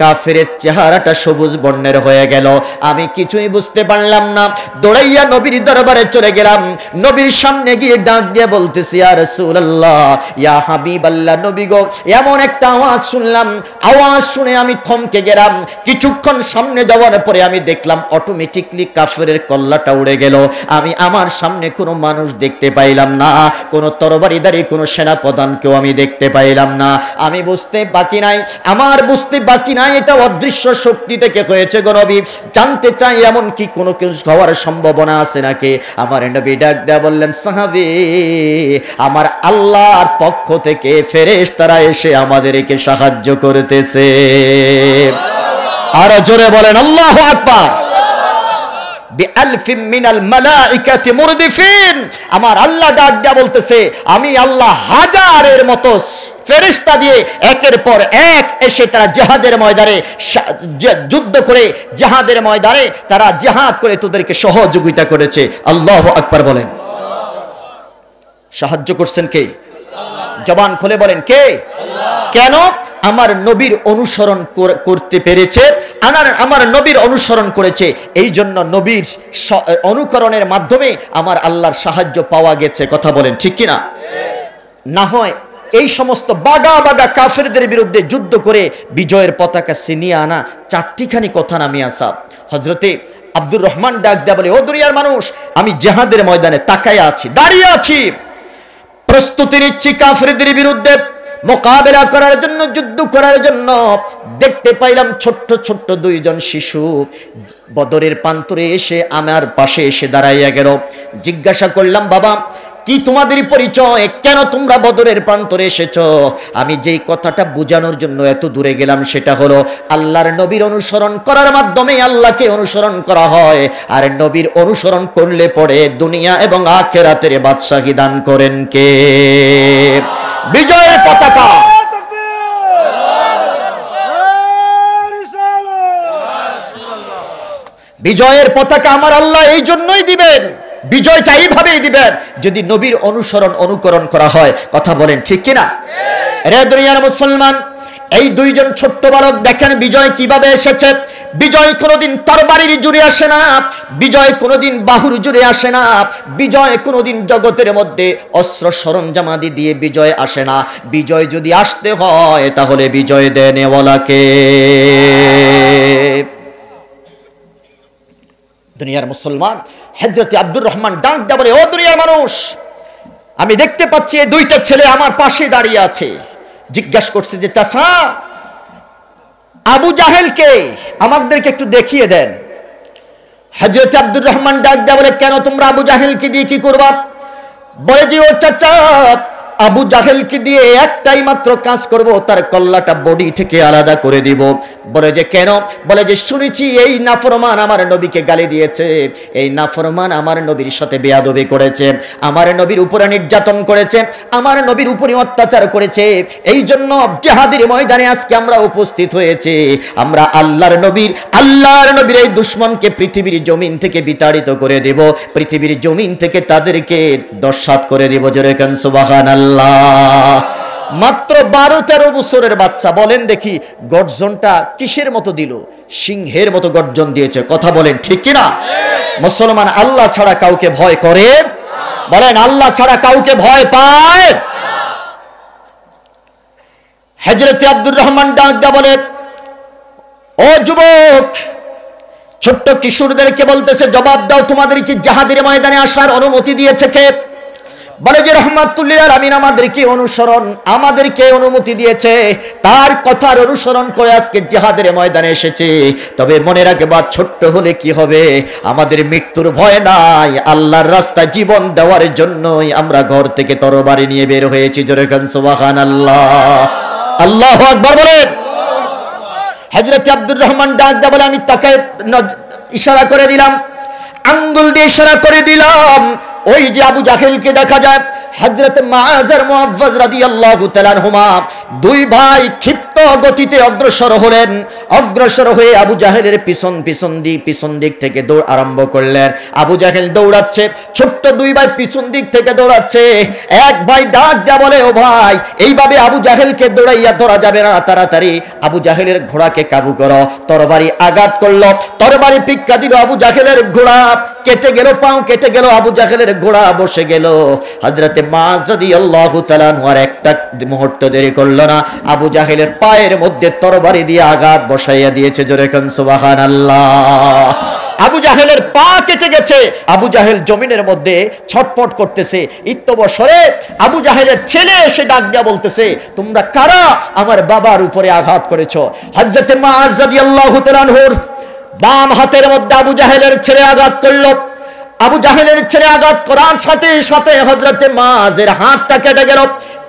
কাফেরের চেহারাটা সবুজ বর্ণের হয়ে গেল। আমি কিছুই বুঝতে পারলাম না। দৌড়াইয়া নবীর দরবারে চলে গেলাম। নবীর সামনে গিয়ে ডাক দিয়ে বলতেছি, ইয়া রাসূলুল্লাহ, ইয়া হাবিবাল্লাহ, নবী গো, এমন একটা আওয়াজ শুনলাম। আওয়াজ শুনে আমি থমকে গেলাম। কিছুক্ষণ সামনে যাওয়ার পরে আমি দেখলাম অটোমেটিকলি কাফেরের কল্লাটা উড়ে গেল। আমি আমার সামনে কোনো মানুষ দেখতে পাইলাম না, কোনো তরবারিধারী কোনো সেনাপ্রধানকেও আমি দেখতে পাইলাম না। আমি বুঝতে বাকি নাই এটা অদৃশ্য শক্তি থেকে হয়েছে গো নবী। জানতে চাই এমন কি কোনো কিছু হওয়ার সম্ভাবনা আছে নাকি? আমার নবী ডাক দেয়া বললেন, সাহাবী, আমার আল্লাহর পক্ষ থেকে ফেরেশতারা এসে আমাদেরকে সাহায্য করতেছে। আর জোরে বলেন আল্লাহু আকবার। বিআলফিন মিনাল মালাইকাতি মুরদিফিন, আমার আল্লাহ ডাক দেয়া বলতেছে, আমি আল্লাহ হাজারের মতো ফেরেশতা দিয়ে একের পর এক এসে তারা জিহাদের ময়দানে যুদ্ধ করে, জিহাদের ময়দানে তারা জিহাদ করে তোদেরকে সহযোগিতা করেছে। আল্লাহু আকবার বলেন। সাহায্য করছেন কে? জবান খুলে বলেন কে? কেন? আমার নবীর অনুসরণ করতে পেরেছে, আমার নবীর অনুসরণ করেছে, এই জন্য নবীর অনুকরণের মাধ্যমে আমার আল্লাহর সাহায্য পাওয়া গেছে। কথা বলেন ঠিক কিনা? না হয় এই সমস্ত বাগা বাগা কাফেরদের বিরুদ্ধে যুদ্ধ করে বিজয়ের পতাকা ছিনিয়ে আনা চারটিখানি কথা নামি আসা। হযরতে আব্দুর রহমান ডাক দেয়া বলে, ও দুনিয়ার মানুষ, আমি জিহাদের ময়দানে তাকায়া আছি, দাঁড়িয়ে আছি, প্রস্তুতি নিচ্ছি কাফেরদের বিরুদ্ধে মোকাবেলা করার জন্য, যুদ্ধ করার জন্য। দেখতে পাইলাম ছোট্ট ছোট্ট দুইজন শিশু বদরের প্রান্তরে এসে আমার পাশে এসে দাঁড়াইয়া গেল। জিজ্ঞাসা করলাম, বাবা, কি তোমাদের পরিচয়? কেন তোমরা বদরের প্রান্তরে এসেছো? আমি যেই কথাটা বোঝানোর জন্য এত দূরে গেলাম সেটা হলো, আল্লাহর নবীর অনুসরণ করার মাধ্যমে আল্লাহকে অনুসরণ করা হয়, আর নবীর অনুসরণ করলে পরে দুনিয়া এবং আখিরাতের বাদশাহী দান করেন কে? বিজয়ের পতাকা। বিজয়ের পতাকা আমার আল্লাহ এই জন্যই দিবেন, বিজয়টা এইভাবেই দিবেন যদি নবীর অনুকরণ করা হয়। কথা বলেন ঠিক কিনা? রে দুনিয়ার মুসলমান, এই দুইজন ছোট্ট বালক দেখেন বিজয় কিভাবে এসেছে। বিজয় কোনোদিন তরবারির জুড়ে আসে না, বিজয় কোনোদিন বাহুর জুড়ে আসে না, বিজয় কোনোদিন জগতের মধ্যে অস্ত্র সরঞ্জামাদি দিয়ে বিজয় আসে না। বিজয় যদি আসতে হয় তাহলে বিজয় দেনেওয়ালাকে। দুনিয়ার মুসলমান, হযরত আব্দুর রহমান ডাক দেয়া বলে, ও দুনিয়ার মানুষ, আমি দেখতে পাচ্ছি এই দুইটা ছেলে আমার পাশে দাঁড়িয়ে আছে। জিজ্ঞাসা করছে যে, চাচা, আবু জাহেলকে আমাদেরকে একটু দেখিয়ে দেন। হযরত আব্দুর রহমান ডাক দেয়া বলে, কেন তোমরা আবু জাহেলকে দিয়ে কি করবা? বলে যে, ও চাচা, আবু জাহেলকে দিয়ে একটাই মাত্র কাজ করব, তার কল্লাটা বডি থেকে আলাদা করে দিব। বলে যে কেন? বলে যে শুনেছি এই নাফরমান আমার নবীকে গালি দিয়েছে, এই নাফরমান আমার নবীর সাথে বেয়াদবি করেছে, আমার নবীর উপরে নির্যাতন করেছে, আমার নবীর উপরে অত্যাচার করেছে। এই জন্য জিহাদের ময়দানে আজকে আমরা উপস্থিত হয়েছি। আমরা আল্লাহর নবীর এই দুশমনকে পৃথিবীর জমিন থেকে বিতাড়িত করে দেব, পৃথিবীর জমিন থেকে তাদেরকে দর্শাত করে দেব। জোরে কান সুবহানাল্লাহ। মাত্র 12-13 বছরের বাচ্চা, বলেন দেখি গর্জনটা কিসের মতো দিল? সিংহের মতো গর্জন দিয়েছে। কথা বলেন ঠিক কিনা? মুসলমান আল্লাহ ছাড়া কাউকে ভয় করে? বলেন আল্লাহ ছাড়া কাউকে ভয় পায়? হযরত আব্দুর রহমান ডাক দেয়া বলে, ও যুবক, ছোট্ট কিশোরদেরকে বলতেছে, জবাব দাও, তোমাদের কি জিহাদের ময়দানে আসার অনুমতি দিয়েছে কে? বলে যে রহমাতুল্লিল আলামিন আমাদেরকে অনুমতি দিয়েছে, তার কথার অনুসরণ করে আজকে জিহাদের ময়দানে এসেছে। তবে মনে রাখবা, ছোট্ট হলে কি হবে, আমাদের মৃত্যুর ভয় নাই, আল্লাহর রাস্তায় জীবন দেওয়ার জন্যই আমরা ঘর থেকে তরবারি নিয়ে বের হয়েছি। জোরে কান সুবহানাল্লাহ। আল্লাহু আকবার বলেন। হযরত আব্দুর রহমান ডাক দেয়া বলে, আমি তাকে ইশারা করে দিলাম, আঙ্গুল দিয়ে ইশারা করে দিলাম, ওই যে আবু জাহেলকে দেখা যায় হযরত মুআয আর মুআওয়াজ রাদিয়াল্লাহু তাআলা আনহুমা দুই ভাই ক্ষিপ্ত গতিতে অগ্রসর হলেন। অগ্রসর হয়ে আবু জাহেলের পিছন দিক থেকে দৌড় আরম্ভ করলেন। আবু জাহেল দৌড়াচ্ছে, ছোট্ট দুই ভাই পিছন দিক থেকে দৌড়াচ্ছে। এক ভাই ডাক দেয়া বলে, ও ভাই, এইভাবে আবু জাহেলকে দৌড়াইয়া ধরা যাবে না, তাড়াতাড়ি আবু জাহেলের ঘোড়াকে কাবু করো। তরবারি আঘাত করলো, তরবারি পিক্কা দিল, আবু জাহেলের ঘোড়া কেটে গেল, পাও কেটে গেল, আবু জাহেলের ঘোড়া বসে গেল। হযরত মুআয রাদিয়াল্লাহু তাআলা আর একটা মুহূর্ত দেরি করলো না, আবু জাহেলের পায়ের মধ্যে তরবারি দিয়ে আঘাত বসাইয়া দিয়েছে। জোরে কোন সুবহানাল্লাহ। আবু জাহেলের পা কেটে গেছে। আবু জাহেল জমিনের মধ্যে ছটফট করতেছে। ইত্যবসরে আবু জাহেলের ছেলে এসে ডাক দিয়া বলতেছে, তোমরা কারা আমার বাবার উপরে আঘাত করেছো? হযরত মুআয রাদিয়াল্লাহু তাআলা আনহুর বাম হাতের মধ্যে আবু জাহেলের ছেলে আঘাত করলো। আবু জাহেলের ছেলে আঘাত করার সাথে সাথে হযরত মুআযের হাতটা কেটে গেল,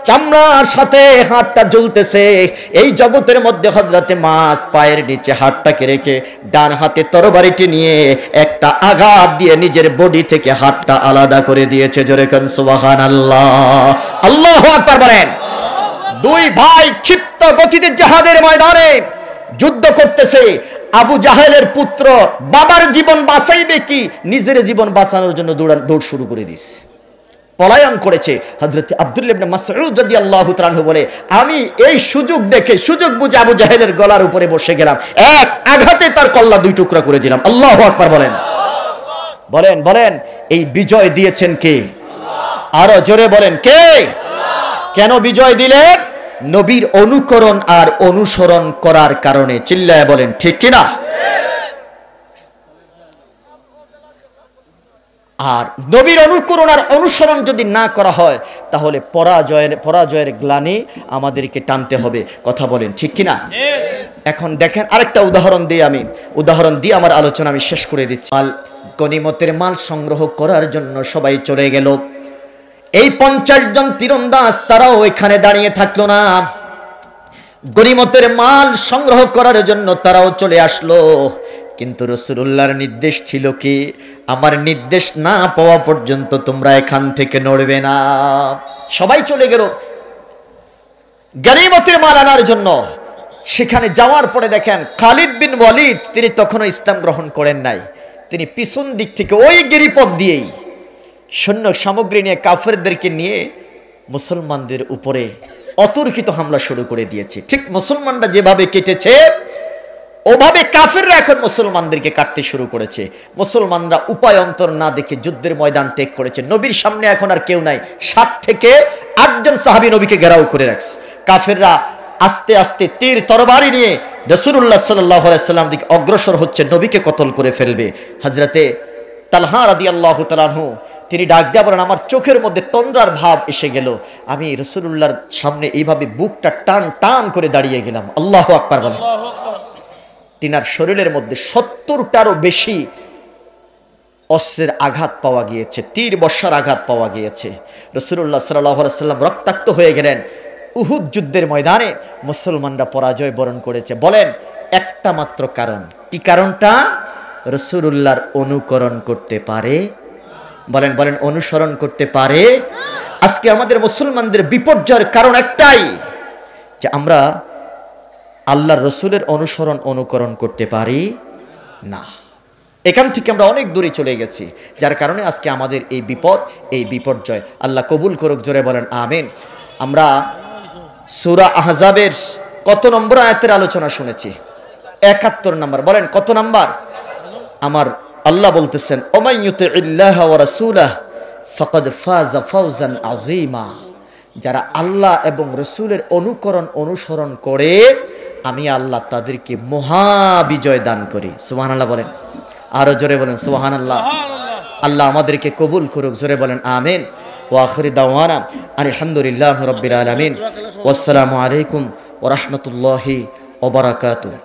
চামড়ার সাথে হাতটা ঝুলতেছে। এই জগতের মধ্যে হযরত মুআয পায়ের নিচে হাতটাকে রেখে ডান হাতে তরবারিটি নিয়ে একটা আঘাত দিয়ে নিজের বডি থেকে হাতটা আলাদা করে দিয়েছে। জোরে কোন সুবহানাল্লাহ। আল্লাহু আকবার বলেন। দুই ভাই ক্ষিপ্ত গতিতে জিহাদের ময়দানে যুদ্ধ করতেছে। আবু জাহেলের পুত্র বাবার জীবন বাঁচাইবে কি, নিজের জীবন বাঁচানোর জন্য দৌড় শুরু করে দিয়েছে, পলায়ন করেছে। হযরত আব্দুল্লাহ ইবনে মাসউদ রাদিয়াল্লাহু তাআলা আনহু বলে, আমি এই সুযোগ দেখে, সুযোগ বুঝে আবু জাহেলের গলার উপরে বসে গেলাম, এক আঘাতে তার কল্লা দুই টুকরা করে দিলাম। আল্লাহু আকবার বলেন। বলেন বলেন, এই বিজয় দিয়েছেন কে? আরো জোরে বলেন, কে? কেন বিজয় দিলেন? নবীর অনুকরণ আর অনুসরণ করার কারণে। চিল্লায় বলেন ঠিক কিনা? আর নবীর অনুকরণ আর অনুসরণ যদি না করা হয়, তাহলে পরাজয়ের গ্লানি আমাদেরকে টানতে হবে। কথা বলেন ঠিক কিনা? এখন দেখেন, আরেকটা উদাহরণ দিয়ে আমার আলোচনা আমি শেষ করে দিচ্ছি। গনিমতের মাল সংগ্রহ করার জন্য সবাই চলে গেল। এই 50 জন তীরন্দাজ তারাও এখানে দাঁড়িয়ে থাকলো না, গনিমতের মাল সংগ্রহ করার জন্য তারাও চলে আসলো। কিন্তু রাসূলুল্লাহর নির্দেশ ছিল কি, আমার নির্দেশ না পাওয়া পর্যন্ত তোমরা এখান থেকে নড়বে না। সবাই চলে গেল গনিমতের মাল আনার জন্য। সেখানে যাওয়ার পরে দেখেন খালিদ বিন ওয়ালিদ, তিনি তখনও ইসলাম গ্রহণ করেন নাই। তিনি পিছন দিক থেকে ওই গিরিপথ দিয়েই সৈন্য সামগ্রী নিয়ে, কাফেরদেরকে নিয়ে মুসলমানদের উপরে অতর্কিত হামলা শুরু করে দিয়েছে। ঠিক মুসলমানরা যেভাবে কেটেছে, ওভাবে কাফেররা এখন মুসলমানদেরকে কাটতে শুরু করেছে। মুসলমানরা উপায় অন্তর না দেখে যুদ্ধের ময়দান ত্যাগ করেছে। নবীর সামনে এখন আর কেউ নাই। 7 থেকে 8 জন সাহাবী নবীকে ঘেরাও করে রাখছে। কাফেররা আস্তে আস্তে তীর তরবারি নিয়ে রাসূলুল্লাহ সাল্লাল্লাহু আলাইহি ওয়াসাল্লাম দিকে অগ্রসর হচ্ছে, নবীকে কতল করে ফেলবে। হযরতে তালহা রাদিয়াল্লাহু তাআলা আনহু তিনি ডাক দিয়া বলেন, আমার চোখের মধ্যে তন্দ্রার ভাব এসে গেল। আমি রাসূলুল্লাহর সামনে এইভাবে বুকটা টান টান করে দাঁড়িয়ে গেলাম। আল্লাহু আকবার বলেন। তিনার শরীরের মধ্যে 70টারও বেশি অস্ত্রের আঘাত পাওয়া গিয়েছে, তীর বর্ষার আঘাত পাওয়া গিয়েছে। রাসূলুল্লাহ সাল্লাল্লাহু আলাইহি ওয়াসাল্লাম রক্তাক্ত হয়ে গেলেন। উহুদ যুদ্ধের ময়দানে মুসলমানরা পরাজয় বরণ করেছে। বলেন একটা মাত্র কারণ, কি কারণটা? রাসূলুল্লাহর অনুকরণ করতে পারে। বলেন বলেন, অনুসরণ করতে পারে। আজকে আমাদের মুসলমানদের বিপর্যয়ের কারণ একটাই, যে আমরা আল্লাহর রসুলের অনুকরণ করতে পারি না। এখান থেকে আমরা অনেক দূরে চলে গেছি, যার কারণে আজকে আমাদের এই বিপদ, এই বিপর্যয়। আল্লাহ কবুল করুক। জোরে বলেন আমিন। আমরা সূরা আহজাবের কত নম্বর আয়াতের আলোচনা শুনেছি? 71 নম্বর। বলেন কত নাম্বার? আমার আল্লাহ বলতেছেন, ওমাই ইউতিইল্লাহ ওয়া রাসূলাহু ফাকাদ ফাযা ফাওজান আযীমা। যারা আল্লাহ এবং রাসূলের অনুসরণ করে, আমি আল্লাহ তাদেরকে মহা বিজয় দান করি। সুবহানাল্লাহ বলেন। আরো জোরে বলেন সুবহানাল্লাহ। আল্লাহ আমাদেরকে কবুল করুক। জোরে বলেন আমিন। ওয়া আখিরু দাওয়ানা আলহামদুলিল্লাহি রাব্বিল আলামিন। ওয়াসসালামু আলাইকুম ওয়া রাহমাতুল্লাহি ওয়া বারাকাতুহু।